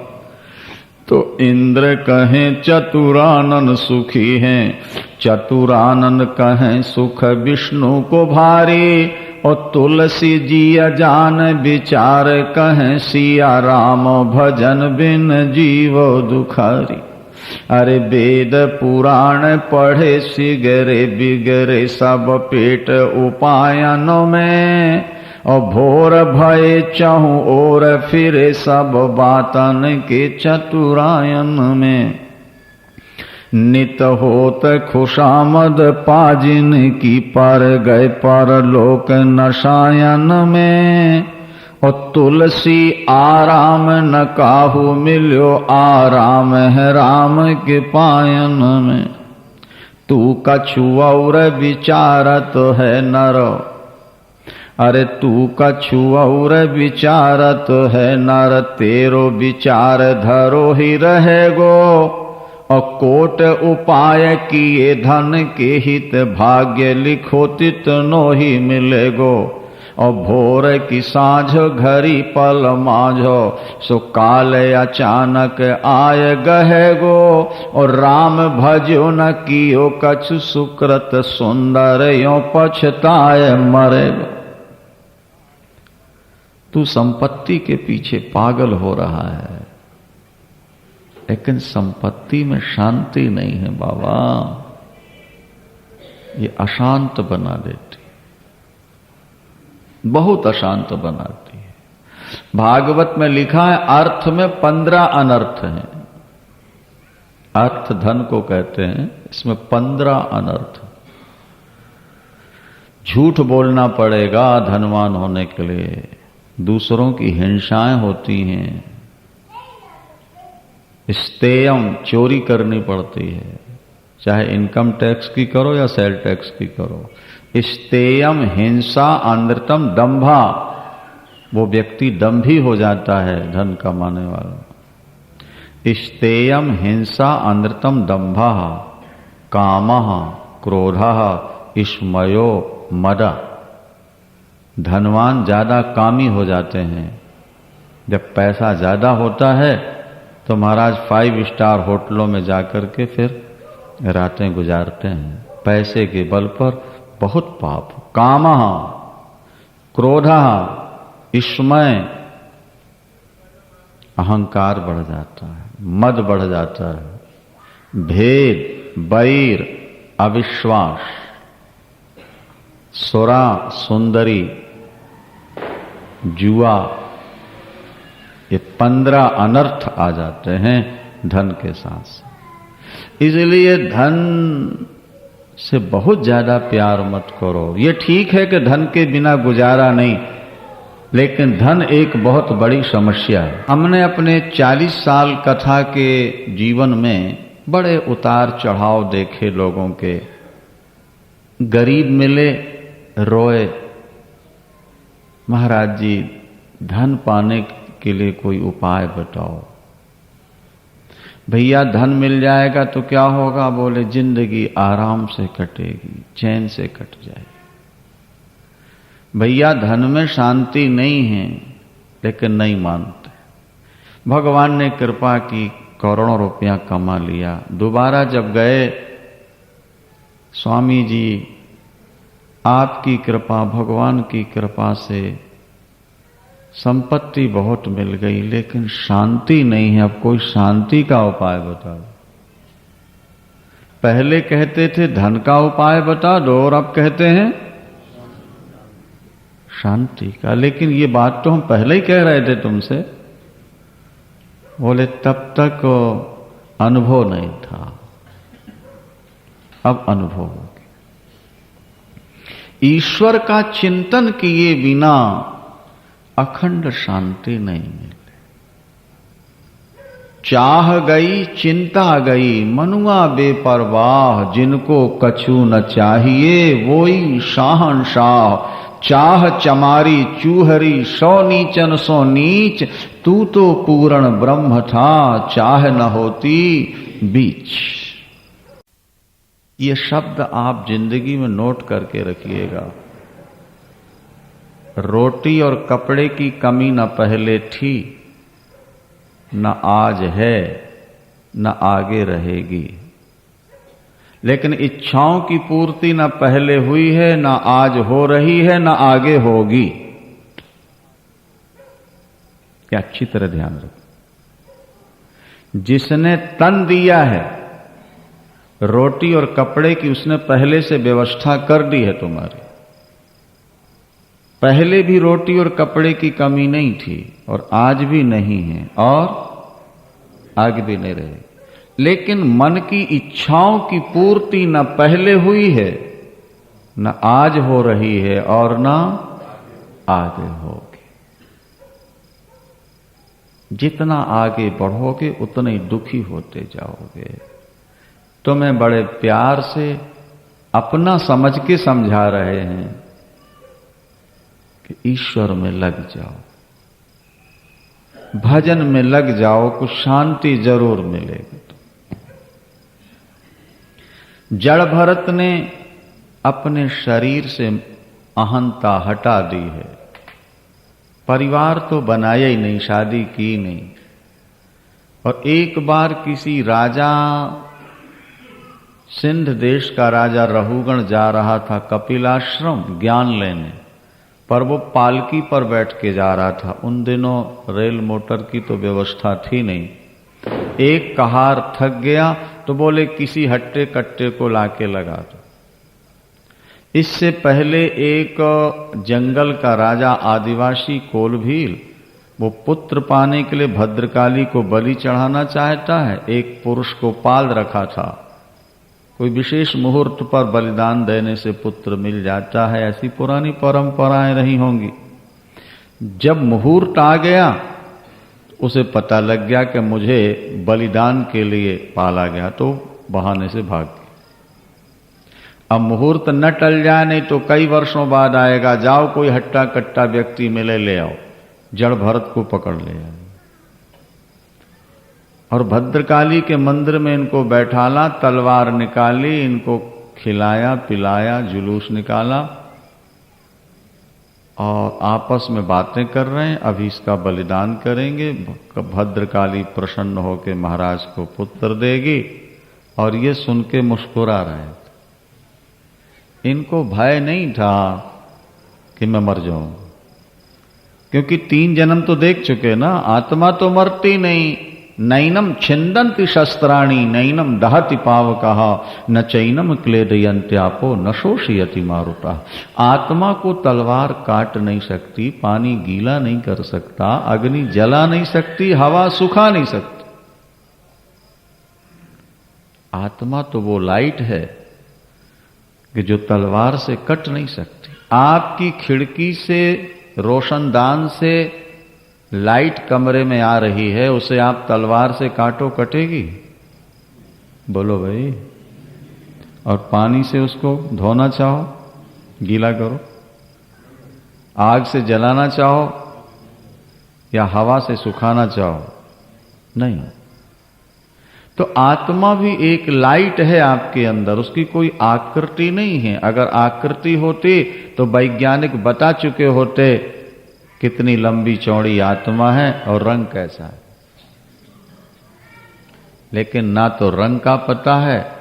तो इंद्र कहे चतुरानन सुखी हैं, चतुरानन कहें सुख विष्णु को भारी, और तुलसी जी अजान विचार कहें सिया राम भजन बिन जीवो दुखारी। अरे वेद पुराण पढ़े सिगरे बिगरे सब पेट उपायनों में, और भोर भय चहु और फिरे सब बातन के चतुरायन में। नित होत खुशामद पाजिन की पर गए परलोक नशायन में, और तुलसी आराम न काहू मिल्यो आराम है राम के पायन में। तू कछु और विचारत है नर, अरे तू कछु और विचारत है नर, तेरो विचार धरो ही रहेगो। और कोट उपाय किए धन के हित, भाग्य लिखो तितनो ही मिलेगो। और भोर की साँझ घड़ी पल माझो, सो काल अचानक आय गहेगो। और राम भजो न कियो कछु सुकृत, सुंदर यो पछताए मरेगो। तू संपत्ति के पीछे पागल हो रहा है, लेकिन संपत्ति में शांति नहीं है बाबा, ये अशांत बना देती, बहुत अशांत बनाती है। भागवत में लिखा है अर्थ में 15 अनर्थ हैं। अर्थ धन को कहते हैं, इसमें 15 अनर्थ। झूठ बोलना पड़ेगा धनवान होने के लिए, दूसरों की हिंसाएं होती हैं, स्तेयम चोरी करनी पड़ती है, चाहे इनकम टैक्स की करो या सेल टैक्स की करो। स्तेयम हिंसा अनृतम दंभा, वो व्यक्ति दंभी हो जाता है धन कमाने वाला। स्तेयम हिंसा अनृतम दंभा, कामः क्रोधः स्मयो मदा। धनवान ज्यादा कामी हो जाते हैं। जब पैसा ज्यादा होता है तो महाराज 5 स्टार होटलों में जाकर के फिर रातें गुजारते हैं। पैसे के बल पर बहुत पाप। कामः क्रोधः स्मय, अहंकार बढ़ जाता है, मद बढ़ जाता है, भेद बैर अविश्वास, सुरा सुंदरी जुआ, ये 15 अनर्थ आ जाते हैं धन के साथ। इसलिए धन से बहुत ज्यादा प्यार मत करो। ये ठीक है कि धन के बिना गुजारा नहीं, लेकिन धन एक बहुत बड़ी समस्या है। हमने अपने 40 साल कथा के जीवन में बड़े उतार चढ़ाव देखे लोगों के। गरीब मिले रोए, महाराज जी धन पाने के लिए कोई उपाय बताओ। भैया धन मिल जाएगा तो क्या होगा? बोले जिंदगी आराम से कटेगी, चैन से कट जाएगी। भैया धन में शांति नहीं है, लेकिन नहीं मानते। भगवान ने कृपा की, करोड़ों रुपया कमा लिया। दोबारा जब गए, स्वामी जी आपकी कृपा, भगवान की कृपा से संपत्ति बहुत मिल गई, लेकिन शांति नहीं है। अब कोई शांति का उपाय बता दो। पहले कहते थे धन का उपाय बता दो, और अब कहते हैं शांति का। लेकिन ये बात तो हम पहले ही कह रहे थे तुमसे। बोले तब तक अनुभव नहीं था, अब अनुभव हो गया। ईश्वर का चिंतन किए बिना अखंड शांति नहीं मिले। चाह गई चिंता गई, मनुआ बेपरवाह, जिनको कछु न चाहिए वोई शाहनशाह। चाह चमारी चूहरी, सौ नीचन सौ नीच, तू तो पूर्ण ब्रह्म था, चाह न होती बीच। ये शब्द आप जिंदगी में नोट करके रखिएगा। रोटी और कपड़े की कमी न पहले थी, न आज है, न आगे रहेगी। लेकिन इच्छाओं की पूर्ति न पहले हुई है, न आज हो रही है, न आगे होगी। ये अच्छी तरह ध्यान रखो। जिसने तन दिया है, रोटी और कपड़े की उसने पहले से व्यवस्था कर दी है तुम्हारी। पहले भी रोटी और कपड़े की कमी नहीं थी और आज भी नहीं है और आगे भी नहीं रहे। लेकिन मन की इच्छाओं की पूर्ति न पहले हुई है, न आज हो रही है और न आगे होगी। जितना आगे बढ़ोगे उतने दुखी होते जाओगे। तुम्हें बड़े प्यार से अपना समझ के समझा रहे हैं कि ईश्वर में लग जाओ, भजन में लग जाओ, कुछ शांति जरूर मिलेगी। जड़ भरत ने अपने शरीर से अहंता हटा दी है। परिवार तो बनाया ही नहीं, शादी की नहीं। और एक बार किसी राजा, सिंध देश का राजा रहुगण जा रहा था कपिलाश्रम ज्ञान लेने, पर वो पालकी पर बैठ के जा रहा था। उन दिनों रेल मोटर की तो व्यवस्था थी नहीं। एक कहार थक गया तो बोले किसी हट्टे कट्टे को लाके लगा दो। इससे पहले एक जंगल का राजा आदिवासी कोलभील, वो पुत्र पाने के लिए भद्रकाली को बलि चढ़ाना चाहता है। एक पुरुष को पाल रखा था। कोई विशेष मुहूर्त पर बलिदान देने से पुत्र मिल जाता है, ऐसी पुरानी परंपराएं रही होंगी। जब मुहूर्त आ गया उसे पता लग गया कि मुझे बलिदान के लिए पाला गया, तो बहाने से भाग गया। अब मुहूर्त न टल जाए, नहीं तो कई वर्षों बाद आएगा, जाओ कोई हट्टा कट्टा व्यक्ति मिले, ले आओ। जड़ भरत को पकड़ ले आए और भद्रकाली के मंदिर में इनको बैठाला, तलवार निकाली, इनको खिलाया पिलाया, जुलूस निकाला और आपस में बातें कर रहे हैं। अभी इसका बलिदान करेंगे, भद्रकाली प्रसन्न होकर महाराज को पुत्र देगी। और ये सुन के मुस्कुरा रहे थे। इनको भय नहीं था कि मैं मर जाऊं, क्योंकि 3 जन्म तो देख चुके ना। आत्मा तो मरती नहीं। नैनम छिंदन्ति शस्त्राणि नैनम दहति पावकः न चैनम क्लेदयन्त्यापो न शोषयति मारुतः। आत्मा को तलवार काट नहीं सकती, पानी गीला नहीं कर सकता, अग्नि जला नहीं सकती, हवा सुखा नहीं सकती। आत्मा तो वो लाइट है कि जो तलवार से कट नहीं सकती। आपकी खिड़की से, रोशनदान से लाइट कमरे में आ रही है, उसे आप तलवार से काटो, कटेगी? बोलो भाई। और पानी से उसको धोना चाहो, गीला करो। आग से जलाना चाहो या हवा से सुखाना चाहो, नहीं। तो आत्मा भी एक लाइट है आपके अंदर, उसकी कोई आकृति नहीं है। अगर आकृति होती तो वैज्ञानिक बता चुके होते कितनी लंबी चौड़ी आत्मा है और रंग कैसा है। लेकिन ना तो रंग का पता है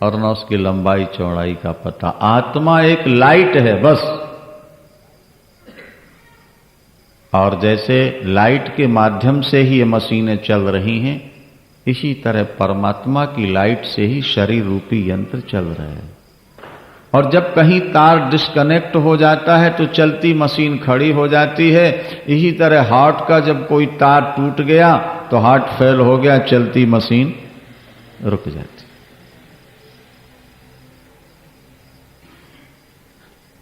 और ना उसकी लंबाई चौड़ाई का पता। आत्मा एक लाइट है बस। और जैसे लाइट के माध्यम से ही ये मशीनें चल रही हैं, इसी तरह परमात्मा की लाइट से ही शरीर रूपी यंत्र चल रहे हैं। और जब कहीं तार डिस्कनेक्ट हो जाता है तो चलती मशीन खड़ी हो जाती है। इसी तरह हार्ट का जब कोई तार टूट गया तो हार्ट फेल हो गया, चलती मशीन रुक जाती।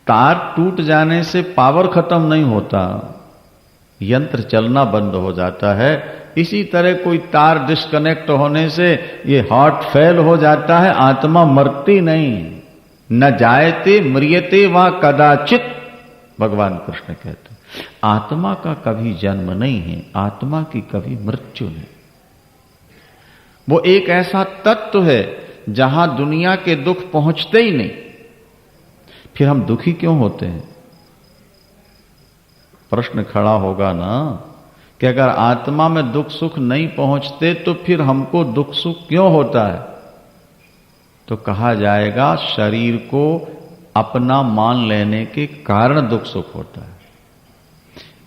तार टूट जाने से पावर खत्म नहीं होता, यंत्र चलना बंद हो जाता है। इसी तरह कोई तार डिस्कनेक्ट होने से ये हार्ट फेल हो जाता है। आत्मा मरती नहीं। न जायते म्रियते वा कदाचित, भगवान कृष्ण कहते हैं। आत्मा का कभी जन्म नहीं है, आत्मा की कभी मृत्यु नहीं। वो एक ऐसा तत्व है जहां दुनिया के दुख पहुंचते ही नहीं। फिर हम दुखी क्यों होते हैं? प्रश्न खड़ा होगा ना कि अगर आत्मा में दुख सुख नहीं पहुंचते तो फिर हमको दुख सुख क्यों होता है? तो कहा जाएगा शरीर को अपना मान लेने के कारण दुख सुख होता है।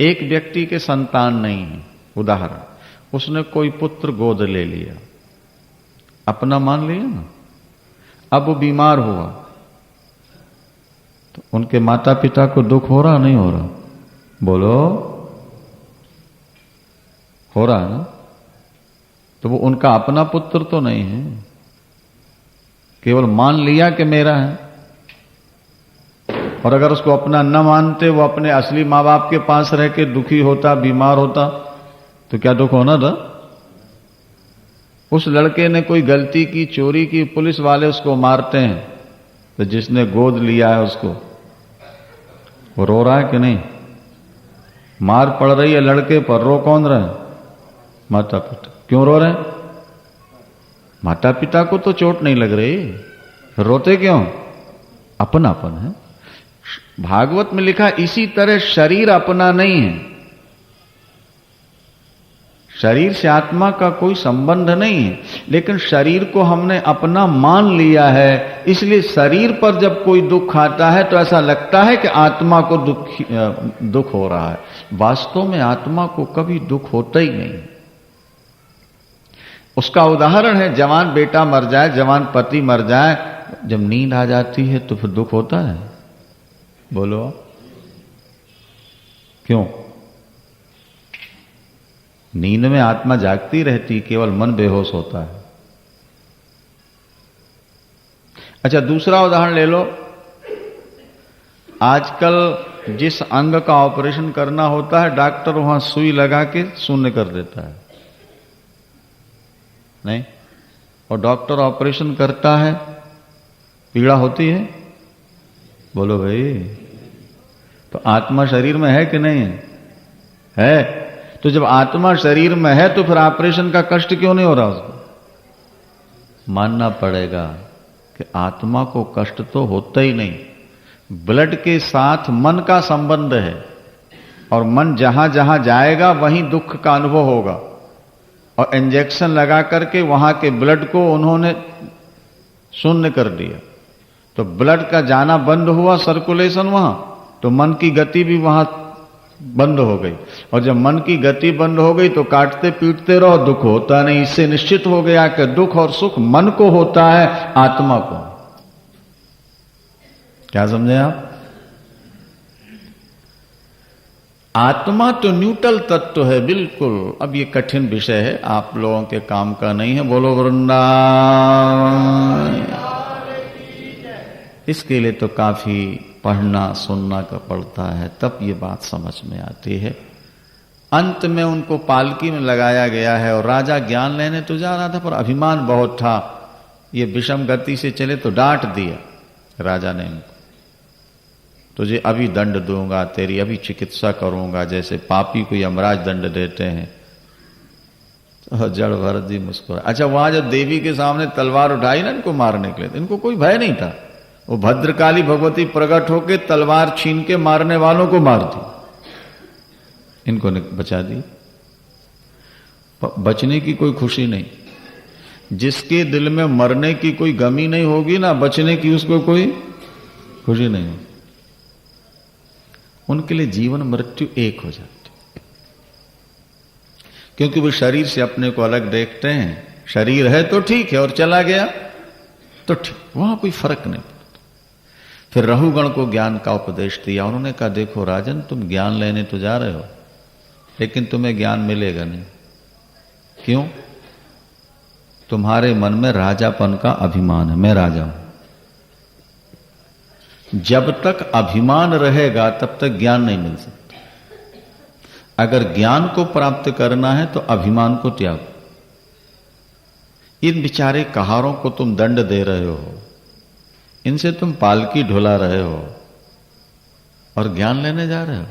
एक व्यक्ति के संतान नहीं है, उदाहरण, उसने कोई पुत्र गोद ले लिया, अपना मान लिया ना, अब वो बीमार हुआ तो उनके माता पिता को दुख हो रहा नहीं हो रहा? बोलो, हो रहा है ना? तो वो उनका अपना पुत्र तो नहीं है, केवल मान लिया कि मेरा है। और अगर उसको अपना न मानते, वो अपने असली मां बाप के पास रह के दुखी होता, बीमार होता, तो क्या दुख होना था? उस लड़के ने कोई गलती की, चोरी की, पुलिस वाले उसको मारते हैं, तो जिसने गोद लिया है उसको, वो रो रहा है कि नहीं? मार पड़ रही है लड़के पर, रो कौन रहा है? माता पिता। क्यों रो रहे हैं? माता पिता को तो चोट नहीं लग रही, रोते क्यों? अपनापन है। भागवत में लिखा इसी तरह शरीर अपना नहीं है, शरीर से आत्मा का कोई संबंध नहीं है, लेकिन शरीर को हमने अपना मान लिया है, इसलिए शरीर पर जब कोई दुख आता है तो ऐसा लगता है कि आत्मा को दुख हो रहा है। वास्तव में आत्मा को कभी दुख होता ही नहीं। उसका उदाहरण है, जवान बेटा मर जाए, जवान पति मर जाए, जब नींद आ जाती है तो फिर दुख होता है? बोलो, क्यों? नींद में आत्मा जागती रहती, केवल मन बेहोश होता है। अच्छा, दूसरा उदाहरण ले लो। आजकल जिस अंग का ऑपरेशन करना होता है, डॉक्टर वहां सुई लगा के शून्य कर देता है, नहीं? और डॉक्टर ऑपरेशन करता है, पीड़ा होती है? बोलो भाई, तो आत्मा शरीर में है कि नहीं है? है। तो जब आत्मा शरीर में है तो फिर ऑपरेशन का कष्ट क्यों नहीं हो रहा उसको? मानना पड़ेगा कि आत्मा को कष्ट तो होता ही नहीं। ब्लड के साथ मन का संबंध है, और मन जहां जहां जाएगा वहीं दुख का अनुभव होगा। और इंजेक्शन लगा करके वहां के ब्लड को उन्होंने शून्य कर दिया, तो ब्लड का जाना बंद हुआ, सर्कुलेशन वहां, तो मन की गति भी वहां बंद हो गई। और जब मन की गति बंद हो गई तो काटते पीटते रहो, दुख होता नहीं। इससे निश्चित हो गया कि दुख और सुख मन को होता है, आत्मा को। क्या समझे आप? आत्मा तो न्यूट्रल तत्व है, बिल्कुल। अब ये कठिन विषय है, आप लोगों के काम का नहीं है। बोलो वृंदावन। इसके लिए तो काफी पढ़ना सुनना का पड़ता है, तब ये बात समझ में आती है। अंत में उनको पालकी में लगाया गया है, और राजा ज्ञान लेने तो जा रहा था, पर अभिमान बहुत था। ये विषम गति से चले तो डांट दिया राजा ने उनको, तुझे अभी दंड दूंगा, तेरी अभी चिकित्सा करूंगा, जैसे पापी को यमराज दंड देते हैं। तो जड़ भरत जी मुस्कुराए। अच्छा, वहां जब देवी के सामने तलवार उठाई ना इनको मारने के लिए, इनको कोई भय नहीं था। वो भद्रकाली भगवती प्रकट होके तलवार छीन के मारने वालों को मार दी, इनको बचा दी। बचने की कोई खुशी नहीं। जिसके दिल में मरने की कोई गमी नहीं होगी ना, बचने की उसको कोई खुशी नहीं होगी। उनके लिए जीवन मृत्यु एक हो जाती, क्योंकि वो शरीर से अपने को अलग देखते हैं। शरीर है तो ठीक है, और चला गया तो ठीक, वहां कोई फर्क नहीं। फिर रहुगण को ज्ञान का उपदेश दिया। उन्होंने कहा, देखो राजन, तुम ज्ञान लेने तो जा रहे हो, लेकिन तुम्हें ज्ञान मिलेगा नहीं। क्यों? तुम्हारे मन में राजापन का अभिमान है, मैं राजा हूं। जब तक अभिमान रहेगा तब तक ज्ञान नहीं मिल सकता। अगर ज्ञान को प्राप्त करना है तो अभिमान को त्यागो। इन बेचारे कहारों को तुम दंड दे रहे हो, इनसे तुम पालकी ढुला रहे हो, और ज्ञान लेने जा रहे हो।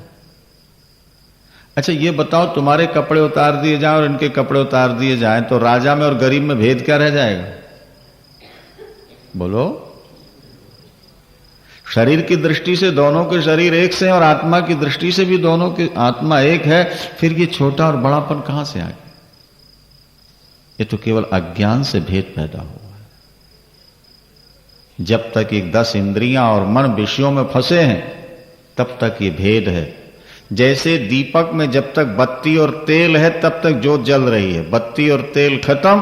अच्छा, ये बताओ, तुम्हारे कपड़े उतार दिए जाएं और इनके कपड़े उतार दिए जाएं तो राजा में और गरीब में भेद क्या रह जाएगा? बोलो। शरीर की दृष्टि से दोनों के शरीर एक से हैं, और आत्मा की दृष्टि से भी दोनों की आत्मा एक है। फिर ये छोटा और बड़ापन कहां से आ गया? ये तो केवल अज्ञान से भेद पैदा हुआ है। जब तक ये 10 इंद्रियां और मन विषयों में फंसे हैं तब तक ये भेद है। जैसे दीपक में जब तक बत्ती और तेल है तब तक ज्योत जल रही है, बत्ती और तेल खत्म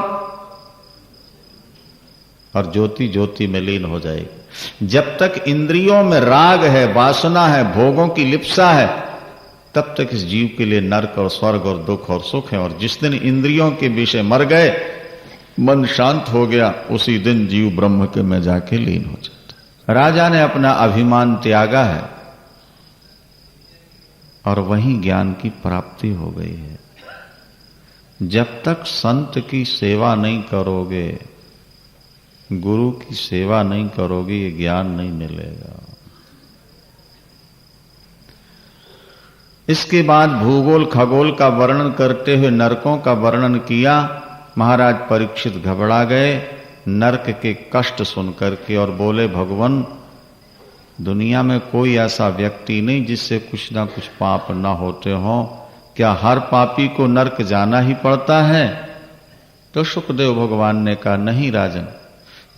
और ज्योति ज्योति में लीन हो जाएगी। जब तक इंद्रियों में राग है, वासना है, भोगों की लिप्सा है, तब तक इस जीव के लिए नरक और स्वर्ग और दुख और सुख है। और जिस दिन इंद्रियों के विषय मर गए, मन शांत हो गया, उसी दिन जीव ब्रह्म के में जाके लीन हो जाता। राजा ने अपना अभिमान त्यागा है और वहीं ज्ञान की प्राप्ति हो गई है। जब तक संत की सेवा नहीं करोगे, गुरु की सेवा नहीं करोगे, ये ज्ञान नहीं मिलेगा। इसके बाद भूगोल खगोल का वर्णन करते हुए नरकों का वर्णन किया। महाराज परीक्षित घबरा गए नरक के कष्ट सुनकर के और बोले, भगवान, दुनिया में कोई ऐसा व्यक्ति नहीं जिससे कुछ ना कुछ पाप ना होते हो। क्या हर पापी को नरक जाना ही पड़ता है? तो सुखदेव भगवान ने कहा, नहीं राजन,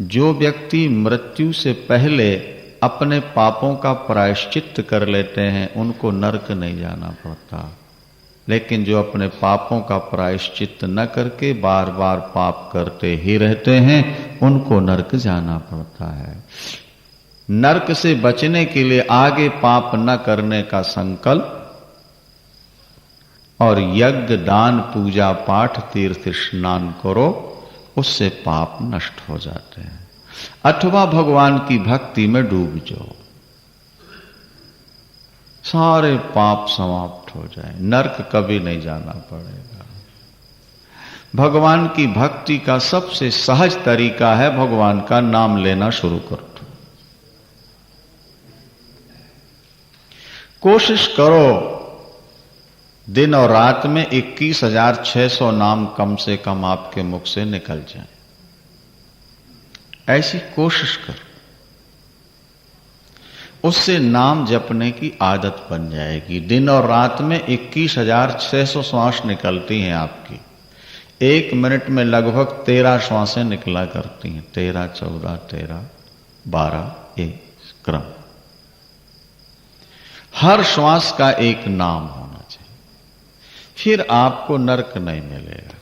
जो व्यक्ति मृत्यु से पहले अपने पापों का प्रायश्चित्त कर लेते हैं उनको नरक नहीं जाना पड़ता, लेकिन जो अपने पापों का प्रायश्चित्त न करके बार बार पाप करते ही रहते हैं उनको नरक जाना पड़ता है। नरक से बचने के लिए आगे पाप न करने का संकल्प और यज्ञ दान पूजा पाठ तीर्थ स्नान करो, उससे पाप नष्ट हो जाते हैं। अथवा भगवान की भक्ति में डूब जाओ, सारे पाप समाप्त हो जाए, नरक कभी नहीं जाना पड़ेगा। भगवान की भक्ति का सबसे सहज तरीका है भगवान का नाम लेना शुरू कर दो। कोशिश करो दिन और रात में 21,600 नाम कम से कम आपके मुख से निकल जाए, ऐसी कोशिश करो। उससे नाम जपने की आदत बन जाएगी। दिन और रात में 21,600 श्वास निकलती हैं आपकी। 1 मिनट में लगभग 13 श्वासें निकला करती हैं, 13, 14, 13, 12, एक क्रम। हर श्वास का एक नाम होना चाहिए, फिर आपको नरक नहीं मिलेगा।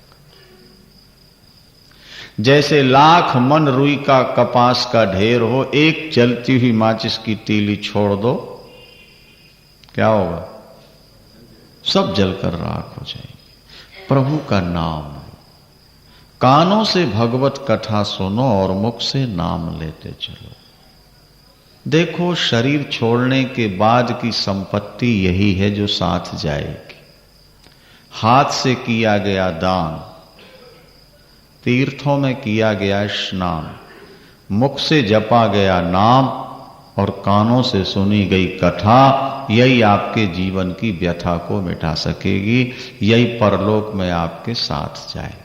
जैसे लाख मन रुई का कपास का ढेर हो, एक जलती हुई माचिस की तीली छोड़ दो, क्या होगा? सब जलकर राख हो जाएगी। प्रभु का नाम लो, कानों से भगवत कथा सुनो और मुख से नाम लेते चलो। देखो, शरीर छोड़ने के बाद की संपत्ति यही है जो साथ जाएगी। हाथ से किया गया दान, तीर्थों में किया गया स्नान, मुख से जपा गया नाम और कानों से सुनी गई कथा, यही आपके जीवन की व्यथा को मिटा सकेगी, यही परलोक में आपके साथ जाएगी।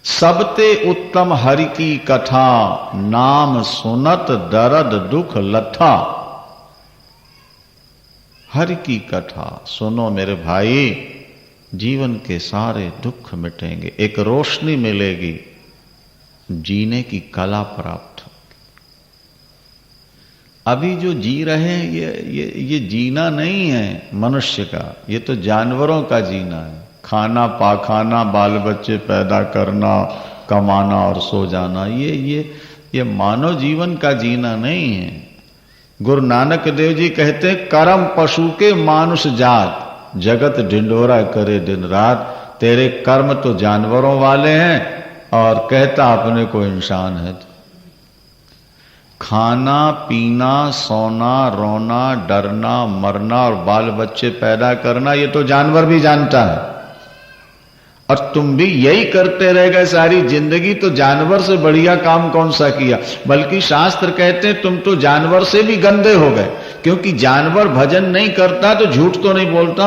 सबते उत्तम हरि की कथा, नाम सुनत दर्द दुख लथा। हरि की कथा सुनो मेरे भाई, जीवन के सारे दुख मिटेंगे, एक रोशनी मिलेगी, जीने की कला प्राप्त होगी। अभी जो जी रहे हैं ये जीना नहीं है मनुष्य का, ये तो जानवरों का जीना है। खाना पाखाना, बाल बच्चे पैदा करना, कमाना और सो जाना, ये मानव जीवन का जीना नहीं है। गुरु नानक देव जी कहते हैं, कर्म पशु के मानुष जात, जगत ढिंडोरा करे दिन रात। तेरे कर्म तो जानवरों वाले हैं और कहता अपने को इंसान है। खाना पीना, सोना, रोना, डरना, मरना और बाल बच्चे पैदा करना, ये तो जानवर भी जानता है और तुम भी यही करते रह गए सारी जिंदगी, तो जानवर से बढ़िया काम कौन सा किया। बल्कि शास्त्र कहते हैं तुम तो जानवर से भी गंदे हो गए, क्योंकि जानवर भजन नहीं करता तो झूठ तो नहीं बोलता,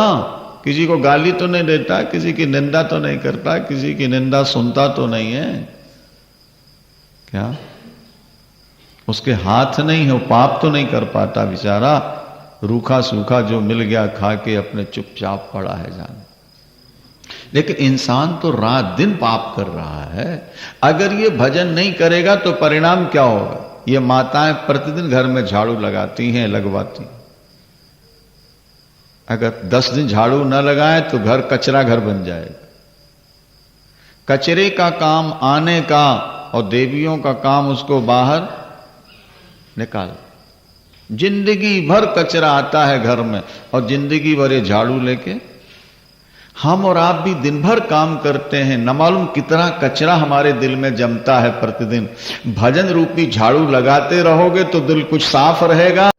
किसी को गाली तो नहीं देता, किसी की निंदा तो नहीं करता, किसी की निंदा सुनता तो नहीं है। क्या उसके हाथ नहीं है, वो पाप तो नहीं कर पाता बेचारा। रूखा सूखा जो मिल गया खा के अपने चुपचाप पड़ा है जान। लेकिन इंसान तो रात दिन पाप कर रहा है। अगर ये भजन नहीं करेगा तो परिणाम क्या होगा? ये माताएं प्रतिदिन घर में झाड़ू लगाती हैं, लगवाती हैं। अगर 10 दिन झाड़ू न लगाए तो घर कचरा घर बन जाएगा। कचरे का काम आने का और देवियों का काम उसको बाहर निकाल। जिंदगी भर कचरा आता है घर में और जिंदगी भर ये झाड़ू लेके। हम और आप भी दिन भर काम करते हैं, न मालूम कितना कचरा हमारे दिल में जमता है प्रतिदिन। भजन रूपी झाड़ू लगाते रहोगे तो दिल कुछ साफ रहेगा।